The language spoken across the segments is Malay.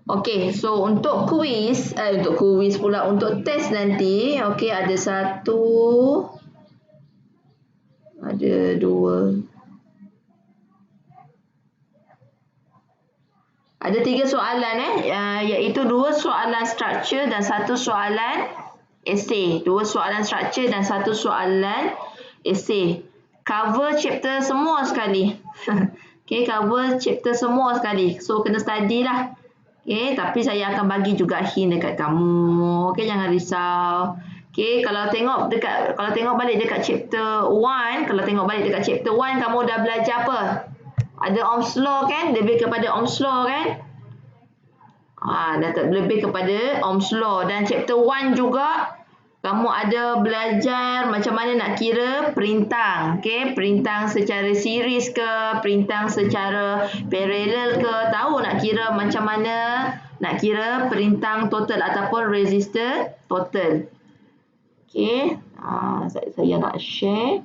Okey, so untuk kuis pula, untuk test nanti, okey ada 1, ada 2, ada 3 soalan iaitu 2 soalan structure dan 1 soalan esei. 2 soalan structure dan 1 soalan esei. Cover chapter semua sekali. Okey, cover chapter semua sekali. So kena study lah. Okey, tapi saya akan bagi juga hint dekat kamu. Okey, jangan risau. Okey, kalau tengok balik dekat chapter 1, kamu dah belajar apa? Ada Ohm's Law kan? Lebih kepada Ohm's Law kan? Dah lebih kepada Ohm's Law. Dan chapter 1 juga kamu ada belajar macam mana nak kira perintang. Okey, perintang secara series ke, perintang secara parallel ke, tahu nak kira macam mana nak kira perintang total ataupun resistor total. Okey, saya nak share.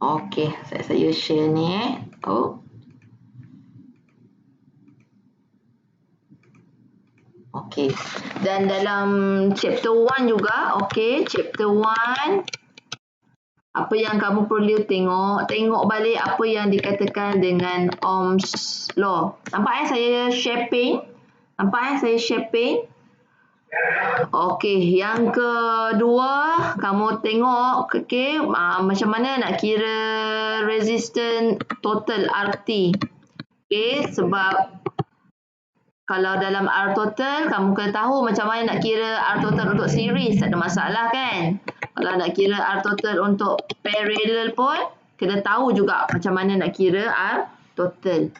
Okey, saya share ni Okey. Dan dalam chapter 1 juga, okey, chapter 1 apa yang kamu perlu tengok balik apa yang dikatakan dengan Ohm's Law. Nampak saya shaping? Okey, yang kedua kamu tengok macam mana nak kira resistance total RT. Okey, sebab kalau dalam R total kamu kena tahu macam mana nak kira R total untuk series, tak ada masalah kan? Kalau nak kira R total untuk parallel pun kena tahu juga macam mana nak kira R total.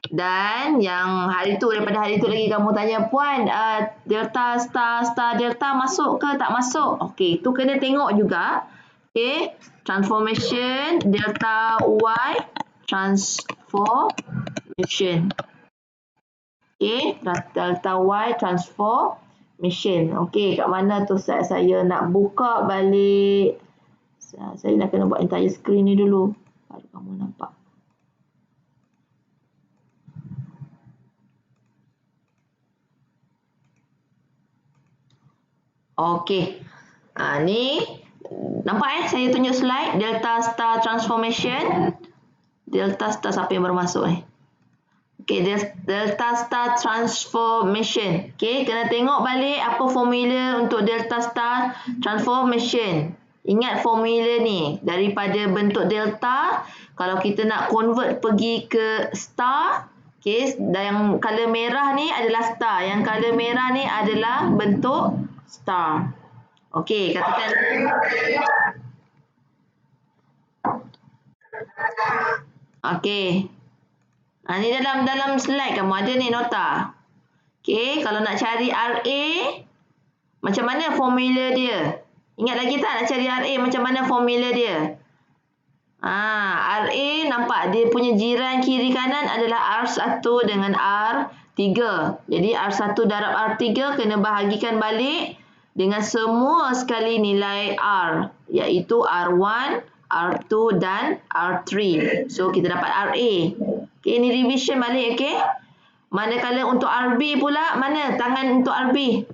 Dan yang daripada hari tu lagi kamu tanya, puan delta star delta masuk ke tak masuk? Okey, tu kena tengok juga. Okey, transformation delta Y transformation. Okey, delta Y transformation. Okey, kat mana tu saya nak buka balik. Saya nak kena buat entire screen ni dulu baru kamu nampak. Okey. Ni nampak saya tunjuk slide delta star transformation. Delta star siapa yang baru masuk ni? Okey, delta star transformation. Okey, kena tengok balik apa formula untuk delta star transformation. Ingat formula ni, daripada bentuk delta, kalau kita nak convert pergi ke star, okey, dan yang color merah ni adalah star, yang color merah ni adalah bentuk star. Okey, katakan. Okey. Ni dalam slide kamu ada ni nota. Okey, kalau nak cari RA, macam mana formula dia? Ingat lagi tak nak cari RA macam mana formula dia? RA nampak dia punya jiran kiri kanan adalah R1 dengan R3. Jadi R1 darab R3 kena bahagikan balik dengan semua sekali nilai R, iaitu R1, R2 dan R3. So kita dapat RA. Okey, ini revision balik, okey. Manakala untuk RB pula, mana tangan untuk RB?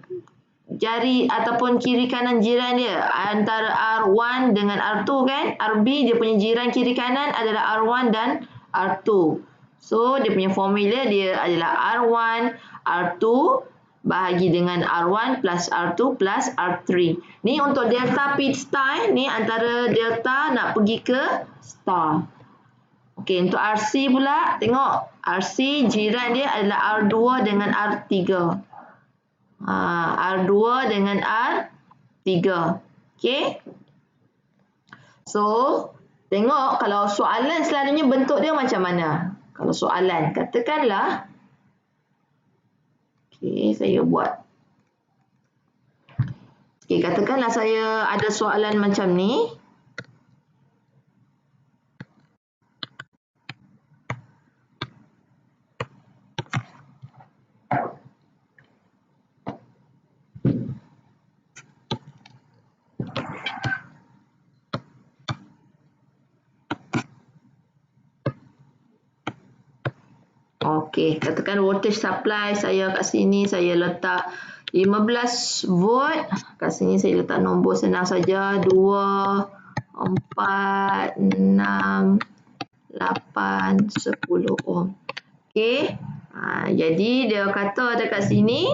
Jari ataupun kiri kanan jiran dia antara R1 dengan R2 kan? RB dia punya jiran kiri kanan adalah R1 dan R2. So dia punya formula dia adalah R1, R2 bahagi dengan R1 plus R2 plus R3. Ni untuk delta P star ni antara delta nak pergi ke star. Okey, untuk RC pula tengok RC jiran dia adalah R2 dengan R3. R2 dengan R3. Okey. So, tengok kalau soalan selalunya bentuk dia macam mana. Kalau soalan, katakanlah. Okey, saya buat. Okey, katakanlah saya ada soalan macam ni. Okey, katakan voltage supply saya kat sini saya letak 15 volt. Kat sini saya letak nombor senang saja 2, 4, 6, 8, 10 ohm. Okey. Jadi dia kata dekat sini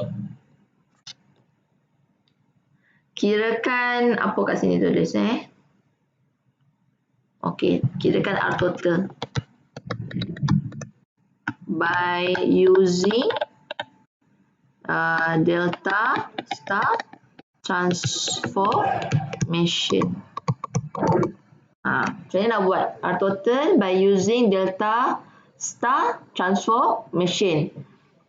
kirakan apa kat sini tulis Okey, kirakan R total by using delta star transformation. Saya nak buat R total by using delta star transformation.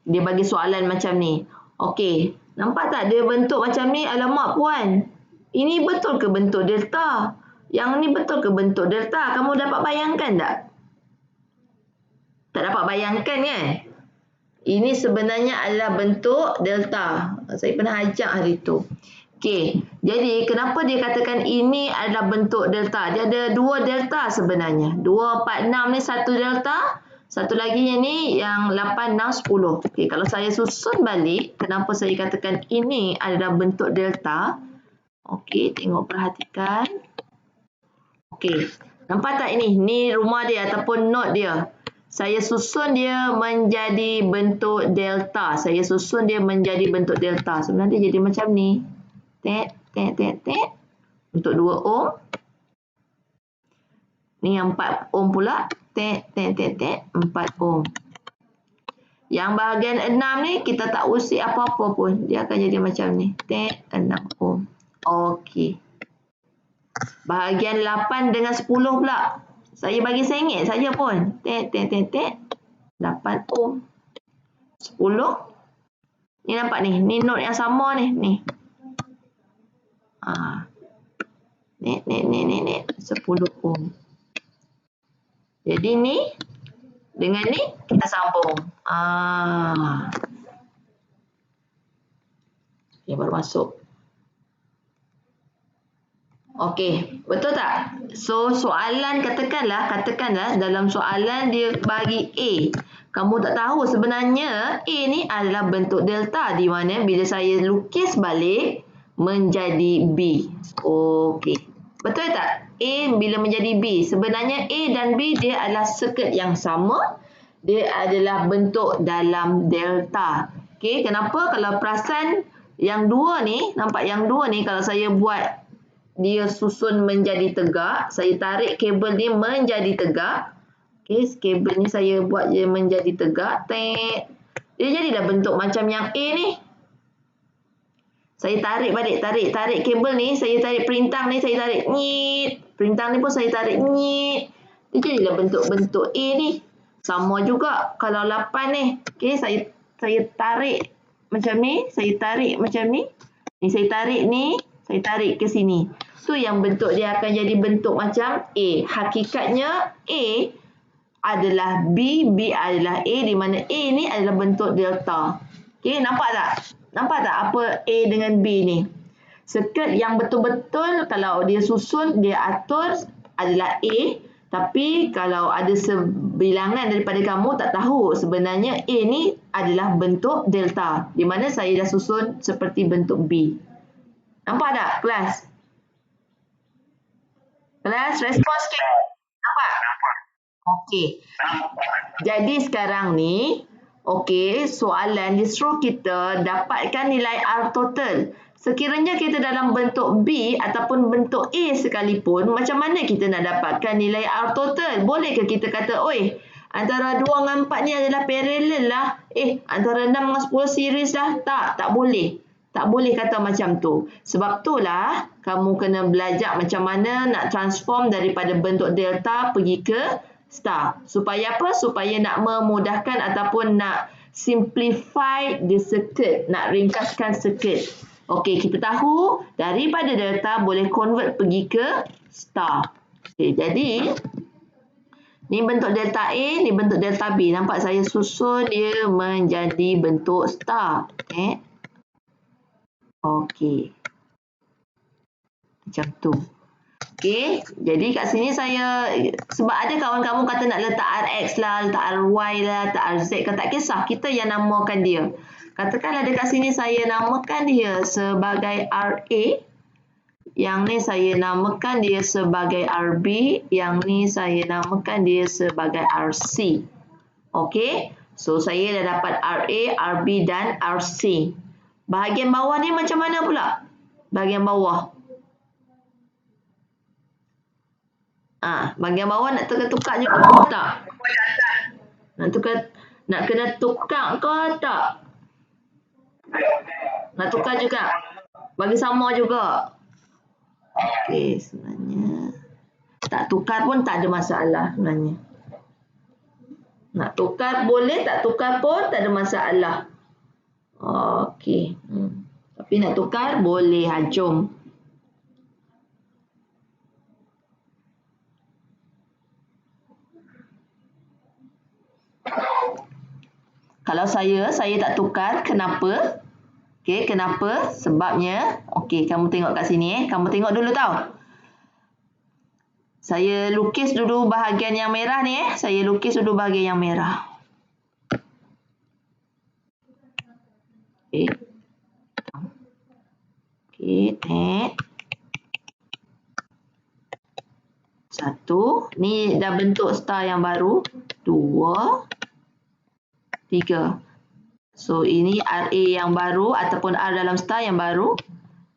Dia bagi soalan macam ni. Okey, nampak tak dia bentuk macam ni? Alamak puan, ini betul ke bentuk delta? Yang ni betul ke bentuk delta? Kamu dapat bayangkan tak? Tak dapat bayangkan kan? Ini sebenarnya adalah bentuk delta. Saya pernah ajar hari tu. Okey, jadi kenapa dia katakan ini adalah bentuk delta? Dia ada dua delta sebenarnya. 2, 4, 6 ni satu delta. Satu lagi ni yang 8, 6, 10. Okey, kalau saya susun balik, kenapa saya katakan ini adalah bentuk delta? Okey, tengok perhatikan. Okey, nampak tak ini? Ni rumah dia ataupun node dia. Saya susun dia menjadi bentuk delta. Saya susun dia menjadi bentuk delta. Sebenarnya dia jadi macam ni. Tek. Untuk 2 ohm. Ni yang 4 ohm pula. Tek. 4 ohm. Yang bahagian 6 ni kita tak usik apa-apa pun. Dia akan jadi macam ni. Tek. 6 ohm. Okey. Bahagian 8 dengan 10 pula. Saya bagi sengit saja pun. Tek. 8 ohm. 10. Ni nampak ni. Ni node yang sama ni. Ni. Ni. 10 ohm. Jadi ni. Dengan ni kita sambung. Dia baru masuk. Okey, betul tak? So, soalan katakanlah dalam soalan dia bagi A. Kamu tak tahu sebenarnya A ni adalah bentuk delta di mana bila saya lukis balik menjadi B. Okey. Betul tak? A bila menjadi B. Sebenarnya A dan B dia adalah circuit yang sama. Dia adalah bentuk dalam delta. Okey, kenapa? Kalau perasan yang dua ni, nampak yang dua ni kalau saya buat dia susun menjadi tegak. Saya tarik kabel ni menjadi tegak. Okey, kabel ni saya buat dia menjadi tegak. Tek. Dia jadilah bentuk macam yang A ni. Saya tarik balik, tarik kabel ni, saya tarik perintang ni, saya tarik nyit. Perintang ni pun saya tarik nyit. Dia jadilah bentuk-bentuk A ni. Sama juga kalau 8 ni. Okey, saya tarik macam ni, saya tarik macam ni. Ni saya tarik ni, saya tarik ke sini. Tu yang bentuk dia akan jadi bentuk macam A. Hakikatnya A adalah B, B adalah A di mana A ni adalah bentuk delta. Okey, nampak tak? Nampak tak apa A dengan B ni? Circuit yang betul-betul kalau dia susun, dia atur adalah A. Tapi kalau ada sebilangan daripada kamu tak tahu sebenarnya A ni adalah bentuk delta. Di mana saya dah susun seperti bentuk B. Nampak tak kelas? Kelas respon sikit. Nampak? Okey. Jadi sekarang ni, okey, soalan dia suruh kita dapatkan nilai R total. Sekiranya kita dalam bentuk B ataupun bentuk A sekalipun, macam mana kita nak dapatkan nilai R total? Boleh ke kita kata, oi, antara 2 dengan 4 ni adalah parallel lah. Antara 6 dengan 10 series lah. Tak boleh. Tak boleh kata macam tu. Sebab itulah kamu kena belajar macam mana nak transform daripada bentuk delta pergi ke star. Supaya apa? Supaya nak memudahkan ataupun nak simplify the circuit. Nak ringkaskan circuit. Okey, kita tahu daripada delta boleh convert pergi ke star. Okey, jadi ni bentuk delta A, ni bentuk delta B. Nampak saya susun dia menjadi bentuk star. Okey. Macam tu. Okey, jadi kat sini saya, sebab ada kawan-kawan kata nak letak RX lah, letak RY lah, letak RZ kan, tak kisah, kita yang namakan dia. Katakanlah dekat sini saya namakan dia sebagai RA, yang ni saya namakan dia sebagai RB, yang ni saya namakan dia sebagai RC. Okey, so saya dah dapat RA, RB dan RC. Bahagian bawah ni macam mana pula? Bahagian bawah. Bahagian bawah nak tukar juga ke tak? Nak kena tukar ke tak? Nak tukar juga. Bagi sama juga. Okey, sebenarnya tak tukar pun tak ada masalah sebenarnya. Nak tukar boleh, tak tukar pun tak ada masalah. Okey. Tapi nak tukar boleh, jom. Kalau saya tak tukar, kenapa? Okey, kenapa? Sebabnya, okey, kamu tengok kat sini Kamu tengok dulu tau. Saya lukis dulu bahagian yang merah ni Saya lukis dulu bahagian yang merah. Okey. Okey, tek. 1. Ni dah bentuk star yang baru. 2. 3. So, ini RA yang baru ataupun R dalam star yang baru.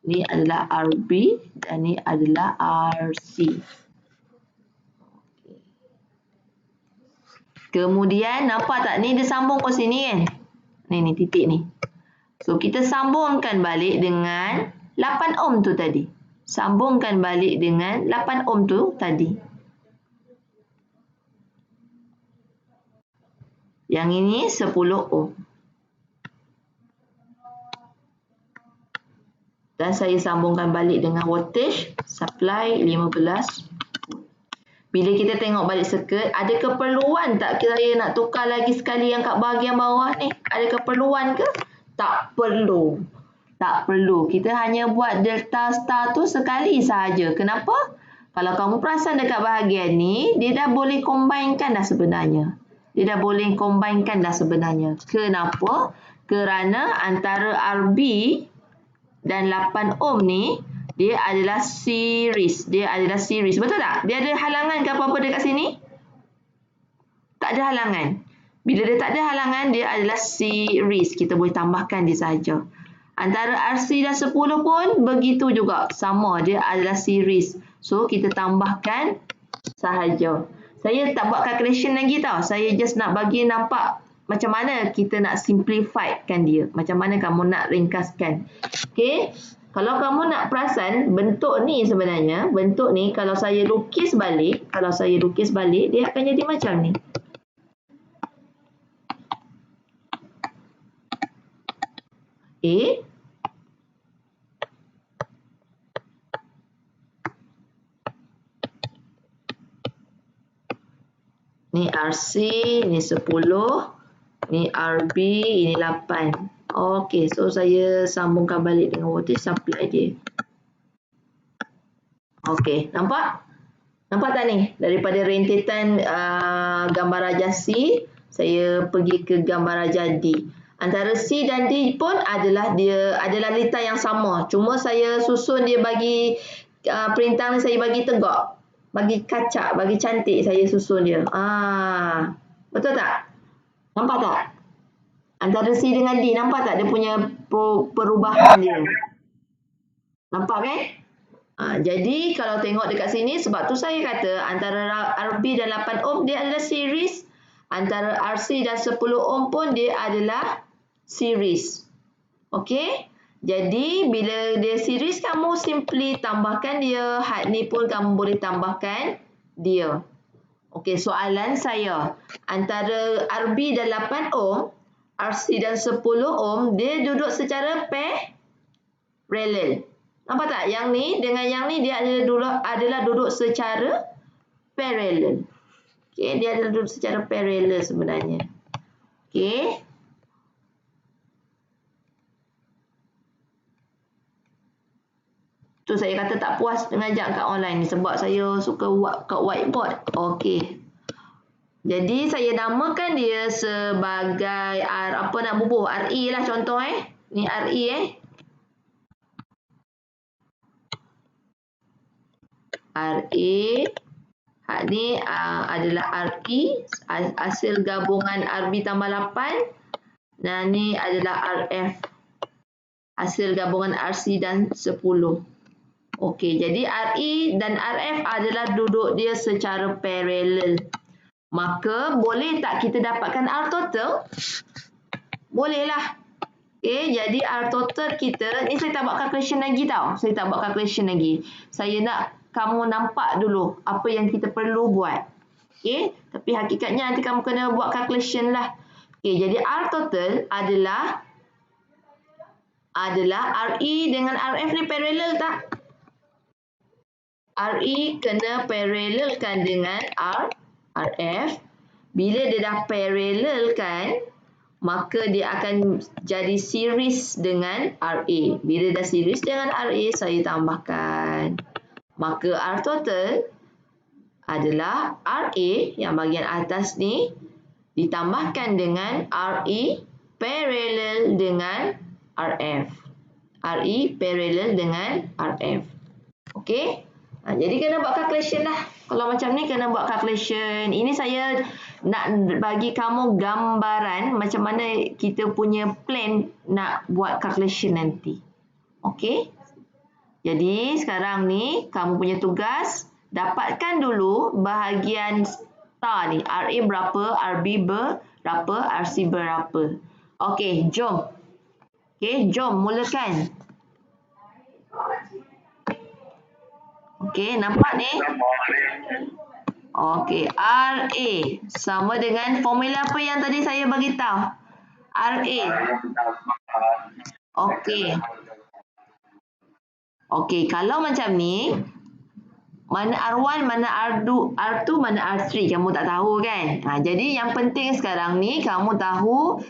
Ni adalah RB dan ni adalah RC. Kemudian, nampak tak? Ni dia sambung ke sini kan? Ni titik ni. So, kita sambungkan balik dengan 8 ohm tu tadi. Sambungkan balik dengan 8 ohm tu tadi. Yang ini 10 ohm. Dan saya sambungkan balik dengan voltage supply 15. Bila kita tengok balik circuit, ada keperluan tak saya nak tukar lagi sekali yang kat bahagian bawah ni? Ada keperluan ke? Tak perlu. Tak perlu. Kita hanya buat delta star tu sekali sahaja. Kenapa? Kalau kamu perasan dekat bahagian ni, dia dah boleh combinekan dah sebenarnya. Kenapa? Kerana antara RB dan 8 ohm ni, dia adalah series. Betul tak? Dia ada halangan ke apa-apa dekat sini? Tak ada halangan. Bila dia tak ada halangan, dia adalah series. Kita boleh tambahkan dia sahaja. Antara RC dan 10 pun begitu juga. Sama, dia adalah series. So, kita tambahkan sahaja. Saya tak buat calculation lagi tau. Saya just nak bagi nampak macam mana kita nak simplifykan dia. Macam mana kamu nak ringkaskan. Okey. Kalau kamu nak perasan, bentuk ni sebenarnya, bentuk ni kalau saya lukis balik, dia akan jadi macam ni. Okay. Ni RC, ni 10, ni RB, ini 8. Okey, so saya sambungkan balik dengan voltage supply dia. Okey, nampak? Nampak tak ni? Daripada rentetan gambar rajah C, saya pergi ke gambar rajah D. Antara C dan D pun adalah litar yang sama. Cuma saya susun dia bagi perintah ni saya bagi tegak. Bagi kacak, bagi cantik saya susun dia. Betul tak? Nampak tak? Antara C dengan D, nampak tak dia punya perubahan dia? Nampak kan? Jadi, kalau tengok dekat sini, sebab tu saya kata antara RB dan 8 ohm dia adalah series. Antara RC dan 10 ohm pun dia adalah series. Okey? Jadi, bila dia series, kamu simply tambahkan dia. Had ni pun kamu boleh tambahkan dia. Okey, soalan saya. Antara RB dan 8 ohm, RC dan 10 ohm, dia duduk secara parallel. Nampak tak? Yang ni dengan yang ni dia adalah duduk secara parallel. Okey, dia adalah duduk secara parallel sebenarnya. Okey. Tu saya kata tak puas mengajar kat online ni sebab saya suka buat kat whiteboard. Okey. Jadi saya namakan dia sebagai apa nak bubuh? RE lah contoh Ni RE RE. Hak ni adalah RE, hasil gabungan RB tambah 8. Dan ni adalah RF, hasil gabungan RC dan 10. Okey, jadi RE dan RF adalah duduk dia secara paralel. Maka boleh tak kita dapatkan R total? Bolehlah. Okey, jadi R total kita, ni saya tak buat calculation lagi tau. Saya tak buat calculation lagi. Saya nak kamu nampak dulu apa yang kita perlu buat. Okey, tapi hakikatnya nanti kamu kena buat calculation lah. Okey, jadi R total adalah RE dengan RF ni paralel tak? RE kena paralelkan dengan RF. Bila dia dah paralelkan, maka dia akan jadi series dengan RA. Bila dah series dengan RA, saya tambahkan. Maka R total adalah RA yang bahagian atas ni ditambahkan dengan RE paralel dengan RF. RE paralel dengan RF. Okey? Jadi kena buat calculation lah. Kalau macam ni kena buat calculation. Ini saya nak bagi kamu gambaran macam mana kita punya plan nak buat calculation nanti. Okey? Jadi sekarang ni kamu punya tugas, dapatkan dulu bahagian star ni. RA berapa, RB berapa, RC berapa. Okey, jom. Okey, jom mulakan. Okey, nampak ni? Okey, RA sama dengan formula apa yang tadi saya bagi tahu? RA. Okey. Okey, kalau macam ni, mana R1, mana R2, mana R3, kamu tak tahu kan? Jadi yang penting sekarang ni kamu tahu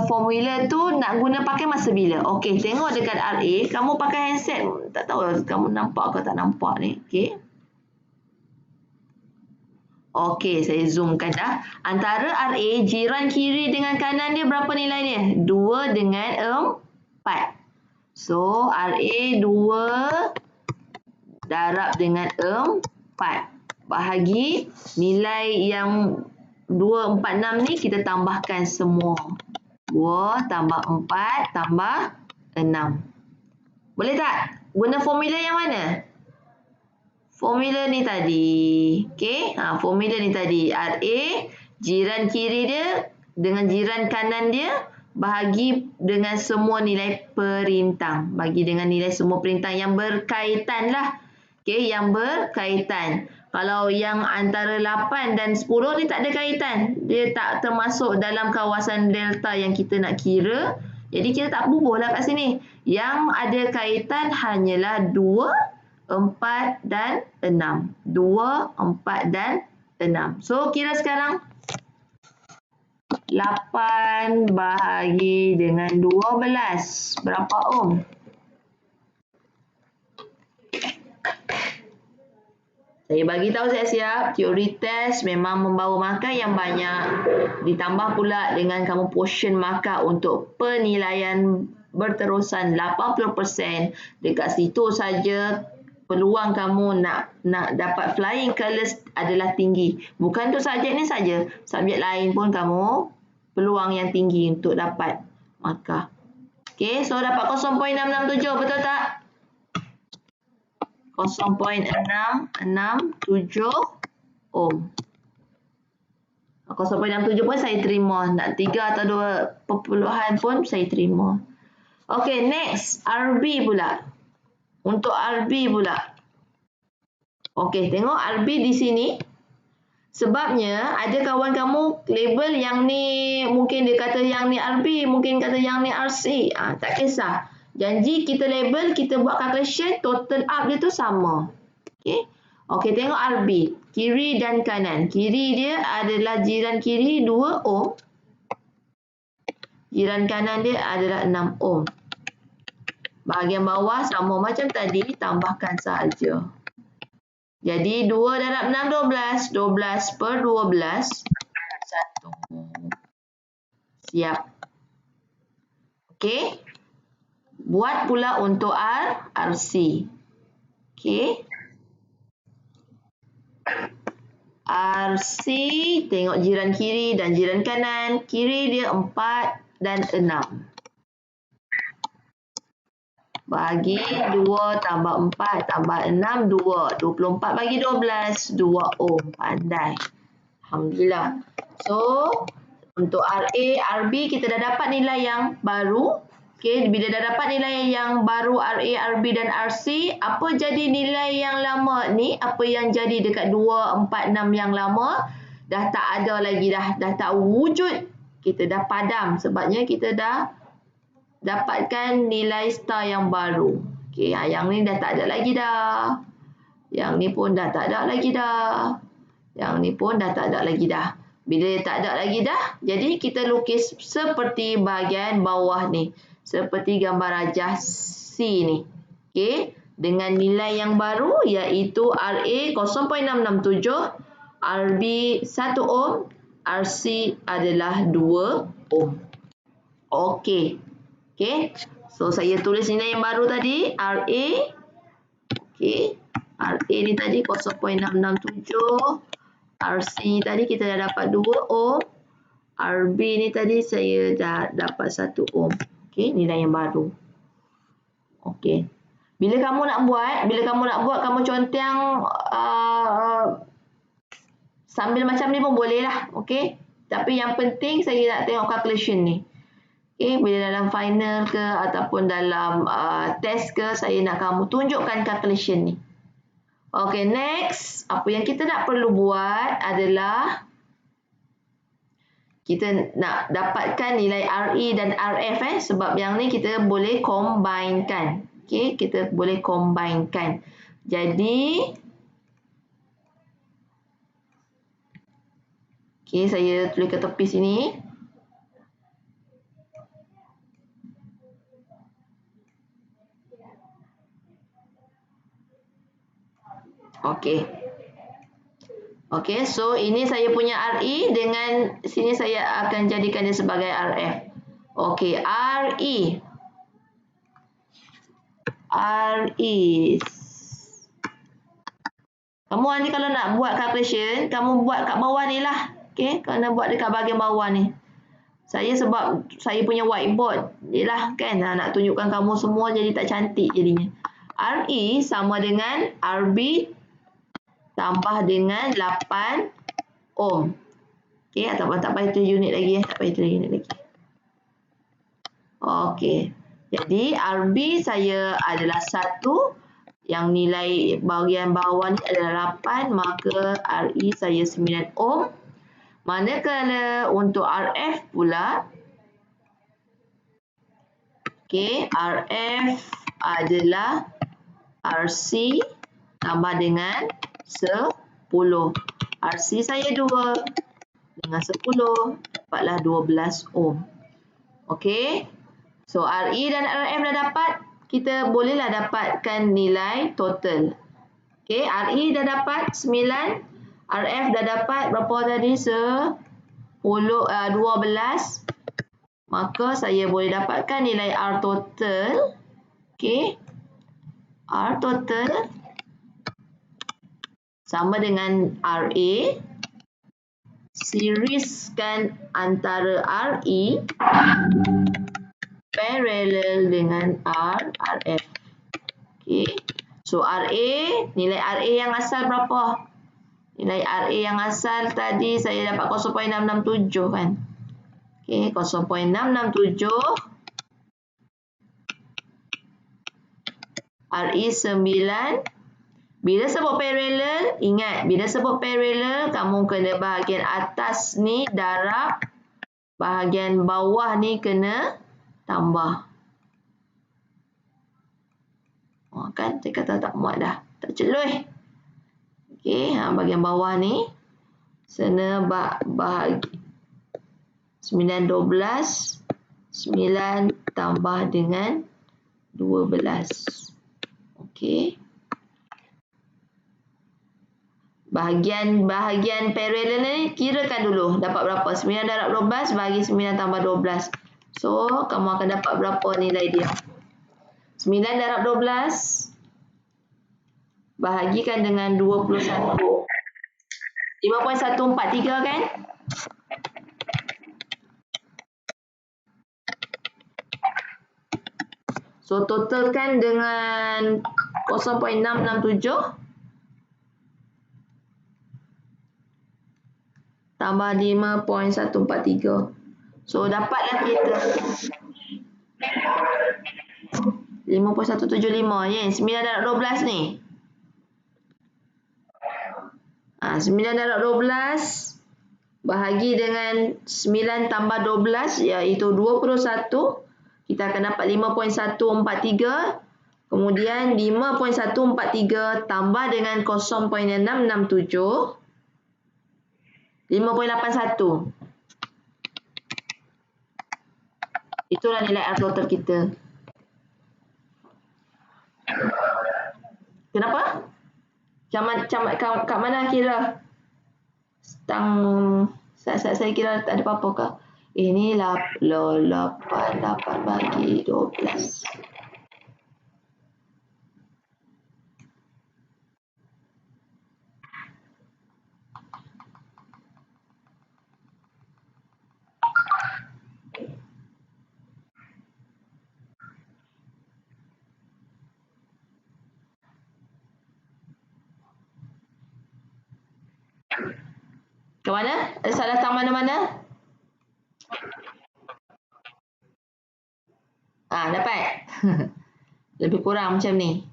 formula tu nak guna pakai masa bila. Okey, tengok dekat RA, kamu pakai handset, tak tahu kamu nampak ke tak nampak ni. Okey. Okey, saya zoomkan dah. Antara RA, jiran kiri dengan kanan dia berapa nilai dia? 2 dengan 4. So, RA 2 darab dengan 4. Bahagi nilai yang 2, 4, 6 ni kita tambahkan semua. 2 tambah 4 tambah 6. Boleh tak? Guna formula yang mana? Formula ni tadi. Okey? Formula ni tadi. RA, jiran kiri dia dengan jiran kanan dia, bahagi dengan semua nilai perintang. Bagi dengan nilai semua perintang yang berkaitan lah. Okey, yang berkaitan. Kalau yang antara 8 dan 10 ni tak ada kaitan. Dia tak termasuk dalam kawasan delta yang kita nak kira. Jadi kita tak bubuh lah kat sini. Yang ada kaitan hanyalah 2, 4 dan 6. 2, 4 dan 6. So kira sekarang 8 bahagi dengan 12. Berapa ohm? Saya bagi tahu siap-siap, teori test memang membawa markah yang banyak. Ditambah pula dengan kamu portion markah untuk penilaian berterusan 80%. Dekat situ saja peluang kamu nak dapat flying colours adalah tinggi. Bukan untuk subjek ni saja, subjek lain pun kamu peluang yang tinggi untuk dapat markah. Okey, so dapat 0.667, betul tak? 0.667 ohm. 0.67 pun saya terima. Nak 3 atau 2 perpuluhan pun saya terima. Okey, next. RB pula. Untuk RB pula. Okey, tengok RB di sini. Sebabnya ada kawan kamu label yang ni, mungkin dia kata yang ni RB, mungkin kata yang ni RC. Tak kisah. Janji kita label, kita buat calculation, total up dia tu sama. Okey. Okey, tengok RB. Kiri dan kanan. Kiri dia adalah jiran kiri 2 ohm. Jiran kanan dia adalah 6 ohm. Bahagian bawah sama macam tadi, tambahkan sahaja. Jadi 2 darab 6, 12. 12 per 12. 1. Siap. Okey. Buat pula untuk RC. Okey. RC, tengok jiran kiri dan jiran kanan. Kiri dia 4 dan 6. Bagi 2 tambah 4 tambah 6, 2. 24 bagi 12, 2 ohm. Pandai. Alhamdulillah. So, untuk RA, RB kita dah dapat nilai yang baru. Okay, bila dah dapat nilai yang baru RA, RB dan RC, apa jadi nilai yang lama ni? Apa yang jadi dekat 2, 4, 6 yang lama? Dah tak ada lagi dah. Dah tak wujud. Kita dah padam sebabnya kita dah dapatkan nilai star yang baru. Okay, yang ni dah tak ada lagi dah. Yang ni pun dah tak ada lagi dah. Yang ni pun dah tak ada lagi dah. Bila tak ada lagi dah, jadi kita lukis seperti bahagian bawah ni. Seperti gambar rajah C ni. Okay. Dengan nilai yang baru iaitu RA 0.667, RB 1 ohm, RC adalah 2 ohm. Okey. Okey. So, saya tulis nilai yang baru tadi. RA. Okey. RA ni tadi 0.667. RC ni tadi kita dah dapat 2 ohm. RB ni tadi saya dah dapat 1 ohm. Okey, nilai yang baru. Okey. Bila kamu nak buat, kamu conteng sambil macam ni pun boleh lah. Okey. Tapi yang penting saya nak tengok calculation ni. Okey, bila dalam final ke ataupun dalam test ke, saya nak kamu tunjukkan calculation ni. Okey, next. Apa yang kita nak perlu buat adalah kita nak dapatkan nilai RE dan RF sebab yang ni kita boleh combinekan. Okey, kita boleh combinekan. Jadi okey, saya tulis ke tepi sini. Okey. Okey, so ini saya punya RE dengan sini saya akan jadikan dia sebagai RF. Okey, RE. RE. Kamu nanti kalau nak buat calculation, kamu buat kat bawah ni lah. Okey, kena buat dekat bahagian bawah ni. Saya sebab saya punya whiteboard. Yelah kan, nak tunjukkan kamu semua jadi tak cantik jadinya. RE sama dengan RB tambah dengan 8 ohm. Okey, ataupun tak payah 3 unit lagi. Tak payah 3 unit lagi. Okey. Jadi, RB saya adalah 1. Yang nilai bahagian bawah ni adalah 8. Maka RE saya 9 ohm. Manakala untuk RF pula. Okey, RF adalah RC tambah dengan 10. RC saya 2 dengan 10 dapatlah 12 ohm. Okey. So RE dan RF dah dapat, kita bolehlah dapatkan nilai total. Okey, RE dah dapat 9, RF dah dapat berapa tadi? 12. Maka saya boleh dapatkan nilai R total. Okey. R total sama dengan RA. Serieskan antara RE parallel dengan RF. Okey. So RA, nilai RA yang asal berapa? Nilai RA yang asal tadi saya dapat 0.667 kan. Okey, 0.667. RE 9. Bila sebut parallel, ingat bila sebut parallel kamu kena bahagian atas ni darab, bahagian bawah ni kena tambah. Oh, kan saya kata tak muat dah, tak celui. Okey, bahagian bawah ni sana bahagi 9 12 9 tambah dengan 12. Okey. Bahagian paralel ni kirakan dulu dapat berapa. 9 darab 12 bagi 9 tambah 12. So, kamu akan dapat berapa nilai dia? 9 darab 12 bahagikan dengan 21. 5.143 kan? So, totalkan dengan 0.667 tambah 5.143. So, dapatlah kita 5.175. Yes, 9 darab 12 ni. 9 darab 12 bahagi dengan 9 tambah 12 iaitu 21. Kita akan dapat 5.143. Kemudian 5.143 tambah dengan 0.667. 5.81. Itulah nilai R total kita. Kenapa? Kat mana kira? Saya kira tak ada apa-apa kah? Ini 8 bagi 12. Ke mana? Ada salah datang mana-mana? Dapat. Lebih kurang macam ni.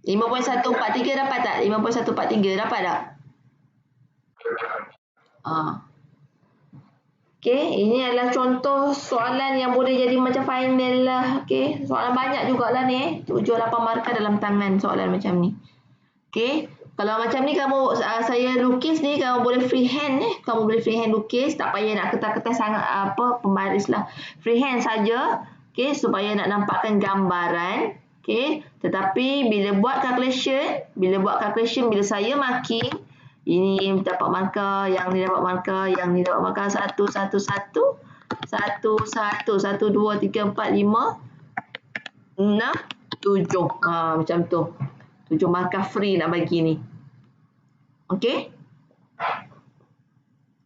5.143 dapat tak? 5.143 dapat tak? Okey, ini adalah contoh soalan yang boleh jadi macam final lah. Okey, soalan banyak jugalah ni. 7-8 markah dalam tangan soalan macam ni. Okey, kalau macam ni kamu saya lukis ni, kamu boleh freehand ni. Kamu boleh freehand lukis, tak payah nak kertas-kertas sangat pembaris lah. Freehand saja. Okey, supaya nak nampakkan gambaran. Okey, tetapi bila buat calculation, bila saya marking, ini dapat markah, yang ni dapat markah, yang ni dapat markah 1, 1, 1, 1, 1, 1, 2, 3, 4, 5, 6, 7. Macam tu. 7 markah free nak bagi ni. Okey?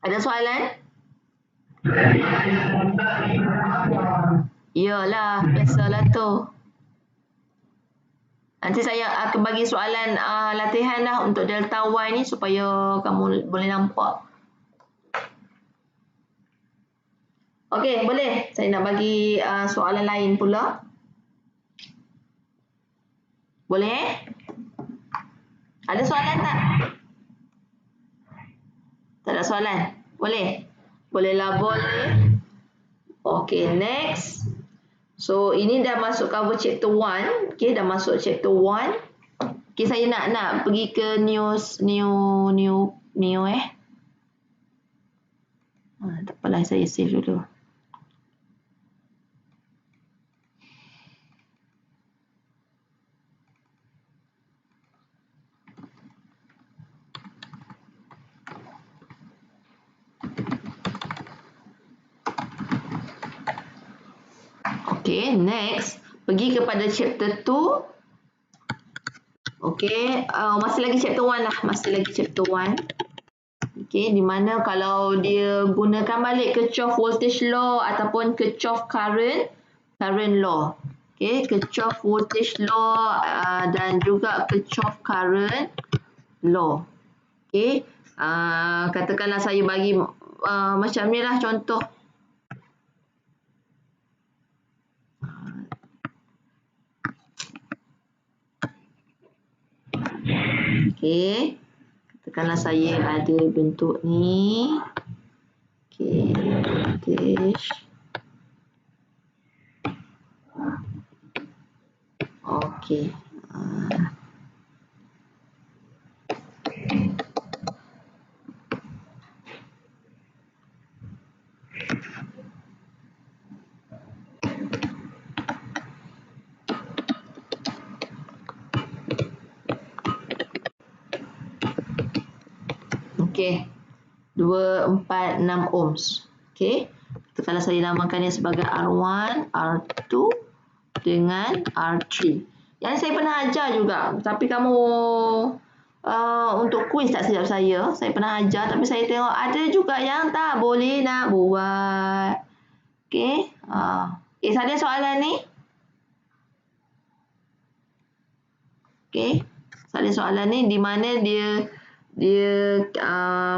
Ada soalan? Iyalah, biasalah tu. Nanti saya akan bagi soalan latihan dah untuk delta Y ni supaya kamu boleh nampak. Okey, boleh. Saya nak bagi soalan lain pula. Boleh? Ada soalan tak? Tak ada soalan? Boleh? Bolehlah, boleh. Okey, next. So, ini dah masuk cover chapter 1. Okey, dah masuk chapter 1. Okey, saya nak pergi ke new tak apalah, saya save dulu. Okay, next. Pergi kepada chapter 2. Okay, masih lagi chapter 1 lah. Masih lagi chapter 1. Okay, di mana kalau dia gunakan balik Kirchhoff voltage law ataupun Kirchhoff current law. Okay, Kirchhoff voltage law dan juga Kirchhoff current law. Okay, katakanlah saya bagi macam ni lah contoh. Okey. Katakanlah saya ada bentuk ni. Okey, voltage. Okey. Okey. 246 ohms. Okey. Kalau saya namakannya sebagai R1, R2 dengan R3. Yang saya pernah ajar juga. Tapi kamu untuk kuis tak silap saya pernah ajar. Tapi saya tengok ada juga yang tak boleh nak buat. Okey. Ada soalan ni? Okey. Ada soalan ni di mana dia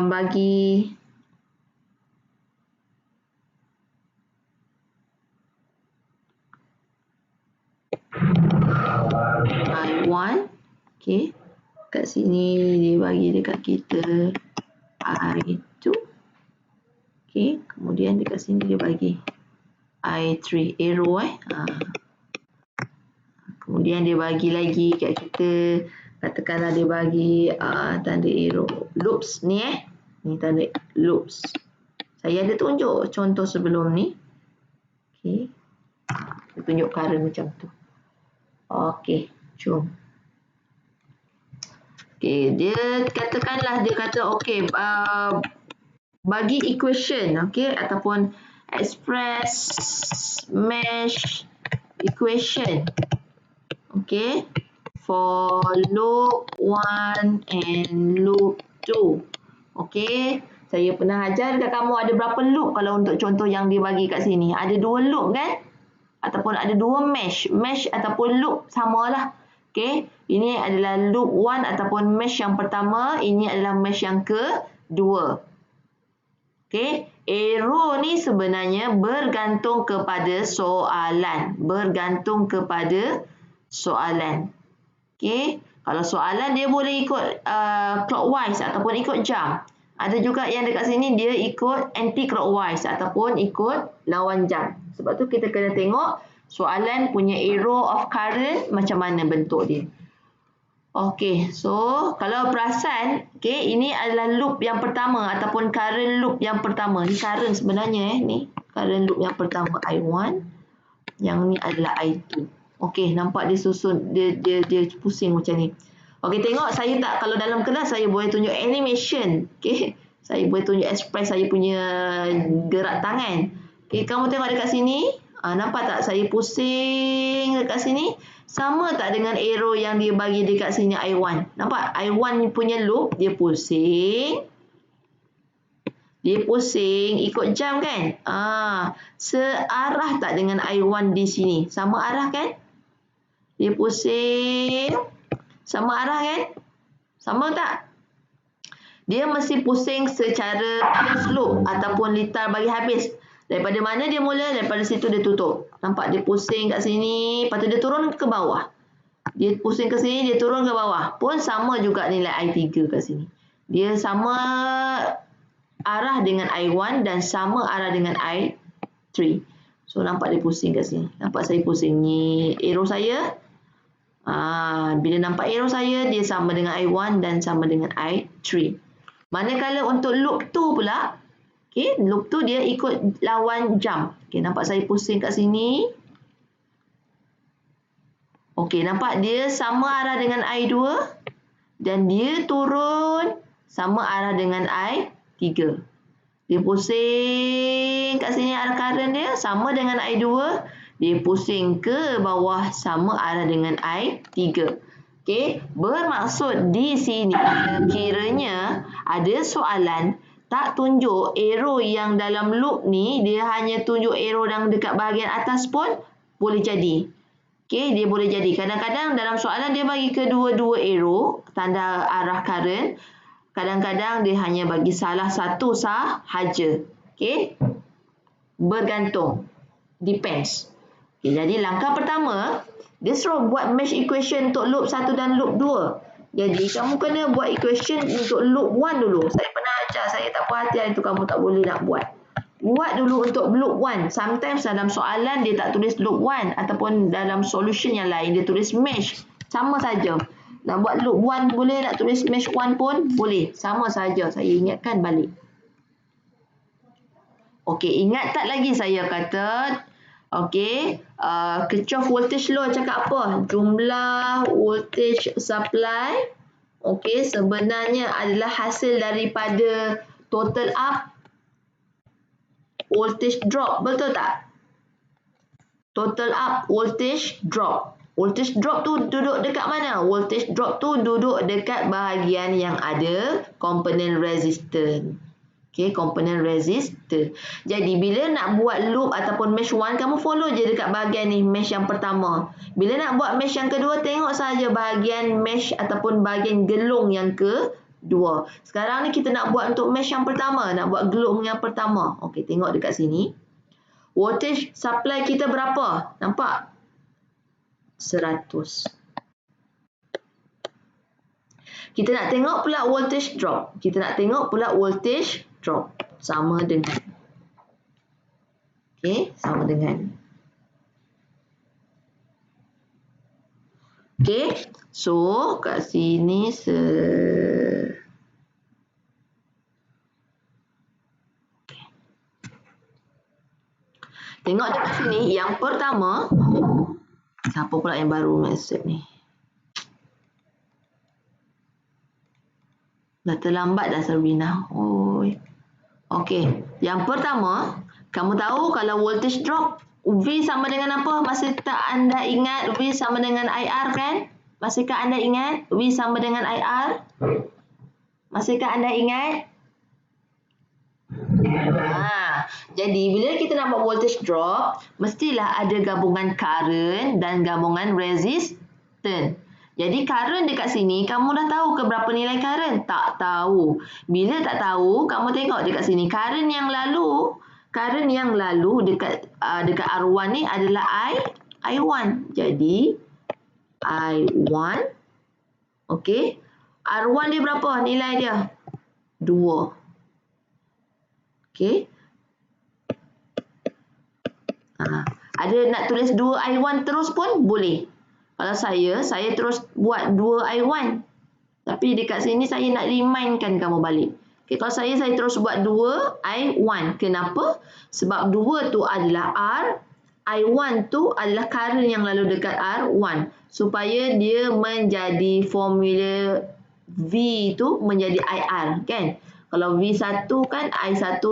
bagi I1. Okey. Kat sini dia bagi dekat kita I2. Okey. Kemudian dekat sini dia bagi I3. Arrow Kemudian dia bagi lagi kat kita. Katakanlah dia bagi tanda arrow. Loops ni Ni tanda loops. Saya ada tunjuk contoh sebelum ni. Okey. Saya tunjuk current macam tu. Okey. Jom. Okey. Dia kata okey. Bagi equation. Okey. Ataupun express mesh equation. Okay, for loop 1 and loop 2. Okay, saya pernah ajar dekat kamu ada berapa loop kalau untuk contoh yang dia bagi kat sini. Ada 2 loop kan? Ataupun ada 2 mesh. Mesh ataupun loop samalah. Okay, ini adalah loop 1 ataupun mesh yang pertama. Ini adalah mesh yang kedua. Okay, arrow ni sebenarnya bergantung kepada soalan. Okey, kalau soalan dia boleh ikut clockwise ataupun ikut jam. Ada juga yang dekat sini dia ikut anti clockwise ataupun ikut lawan jam. Sebab tu kita kena tengok soalan punya arrow of current macam mana bentuk dia. Okey, so kalau perasan, okey, ini adalah loop yang pertama ataupun current loop yang pertama. Ni current sebenarnya ni current loop yang pertama I1. Yang ni adalah I2. Okey, nampak dia susun, dia pusing macam ni. Okey, tengok saya tak, kalau dalam kelas saya boleh tunjuk animation. Okey, saya boleh tunjuk express saya punya gerak tangan. Okey, kamu tengok dekat sini. Nampak tak saya pusing dekat sini? Sama tak dengan arrow yang dia bagi dekat sini I1? Nampak? I1 punya loop dia pusing. Dia pusing ikut jam kan? Searah tak dengan I1 di sini? Sama arah kan? Dia pusing. Sama arah kan? Sama tak? Dia mesti pusing secara closed loop ataupun litar bagi habis. Daripada mana dia mula? Daripada situ dia tutup. Nampak dia pusing kat sini. Lepas tu dia turun ke bawah. Dia pusing ke sini, dia turun ke bawah. Pun sama juga nilai I3 kat sini. Dia sama arah dengan I1 dan sama arah dengan I3. So, nampak dia pusing kat sini. Nampak saya pusing ni arrow saya. Bila nampak arrow saya, dia sama dengan I1 dan sama dengan I3. Manakala untuk loop 2 pula, okay, loop 2 dia ikut lawan jam. Okay, nampak saya pusing kat sini. Okey, nampak dia sama arah dengan I2 dan dia turun sama arah dengan I3. Dia pusing kat sini arah current dia sama dengan I2. Dia pusing ke bawah sama arah dengan I3. Okey, bermaksud di sini kiranya ada soalan tak tunjuk arrow yang dalam loop ni, dia hanya tunjuk arrow yang dekat bahagian atas pun boleh jadi. Okey, dia boleh jadi. Kadang-kadang dalam soalan dia bagi kedua-dua arrow, tanda arah current. Kadang-kadang dia hanya bagi salah satu sahaja. Okey. Bergantung. Depends. Okey, jadi langkah pertama, dia suruh buat mesh equation untuk loop 1 dan loop 2. Jadi, kamu kena buat equation untuk loop 1 dulu. Saya pernah ajar, saya tak puas hati hari tu kamu tak boleh nak buat. Buat dulu untuk loop 1. Sometimes dalam soalan dia tak tulis loop 1 ataupun dalam solution yang lain dia tulis mesh. Sama saja. Nak buat loop 1 boleh, nak tulis mesh 1 pun boleh. Sama saja. Saya ingatkan balik. Okey, ingat tak lagi saya kata, okey, Kirchhoff voltage law cakap apa? Jumlah voltage supply Okey, sebenarnya adalah hasil daripada total up, voltage drop. Betul tak? Total up, voltage drop. Voltage drop tu duduk dekat mana? Voltage drop tu duduk dekat bahagian yang ada komponen resistor. Okey, komponen resistor. Jadi, bila nak buat loop ataupun mesh 1, kamu follow je dekat bahagian ni, mesh yang pertama. Bila nak buat mesh yang kedua, tengok saja bahagian mesh ataupun bahagian gelung yang kedua. Sekarang ni kita nak buat untuk mesh yang pertama, nak buat gelung yang pertama. Okey, tengok dekat sini. Voltage supply kita berapa? Nampak? 100. Kita nak tengok pula voltage drop. Kita nak tengok pula voltage drop. Sama dengan. Okey, sama dengan. Okey, so kat sini tengok dekat sini, yang pertama, siapa pula yang baru message ni? Dah terlambat dah Sabrina. Oi. Okey, yang pertama, kamu tahu kalau voltage drop, V sama dengan apa? Masihkah anda ingat V sama dengan IR kan? Masihkah anda ingat V sama dengan IR? Masihkah anda ingat? Jadi bila kita nak buat voltage drop, mestilah ada gabungan current dan gabungan resistance. Jadi current dekat sini, kamu dah tahu ke berapa nilai current? Tak tahu. Bila tak tahu, kamu tengok dekat sini. Current yang lalu dekat R1 ni adalah I1. Jadi I1. Okey. R1 dia berapa nilai dia? 2. Okey. Ada nak tulis 2 I1 terus pun boleh. Kalau saya terus buat 2 I1. Tapi dekat sini saya nak remindkan kamu balik. Okay, kalau saya terus buat 2 I1. Kenapa? Sebab 2 tu adalah R. I1 tu adalah current yang lalu dekat R1. Supaya dia menjadi formula V tu menjadi IR. Kan? Kalau V1 kan I1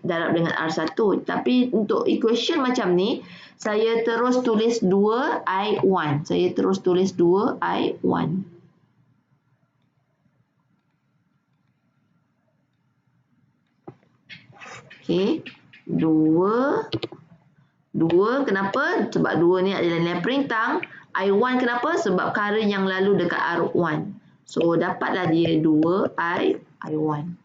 darab dengan R1. Tapi untuk equation macam ni, saya terus tulis 2 I1. Saya terus tulis 2 I1. Okey. 2. Kenapa? Sebab 2 ni adalah nilai perintang. I1 kenapa? Sebab current yang lalu dekat R1. So, dapatlah dia 2 I1.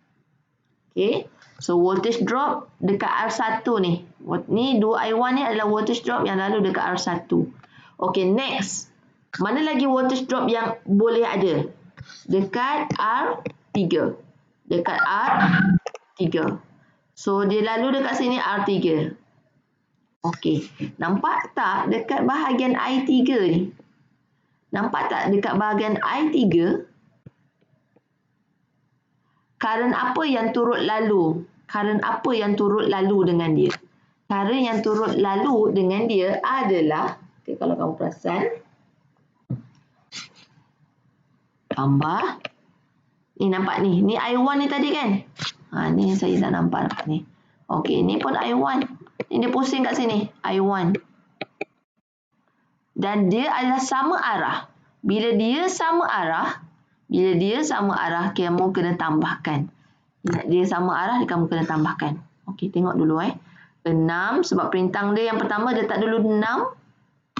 Okey. So, voltage drop dekat R1 ni. Ni 2 I1 ni adalah voltage drop yang lalu dekat R1. Okey, next. Mana lagi voltage drop yang boleh ada? Dekat R3. Dekat R3. So, dia lalu dekat sini R3. Okey. Nampak tak dekat bahagian I3 ni? Nampak tak dekat bahagian I3? Current apa yang turut lalu? Current apa yang turut lalu dengan dia? Current yang turut lalu dengan dia adalah, okay, kalau kamu perasan, tambah. Ni nampak ni. Ni I1 ni tadi kan? Ni saya tak nampak ni. Okey, ni pun I1. Ni dia pusing kat sini. I1. Dan dia adalah sama arah. Bila dia sama arah, kamu kena tambahkan. Dia sama arah, kamu kena tambahkan. Okey, tengok dulu 6, sebab perintang dia yang pertama, dia letak dulu 6.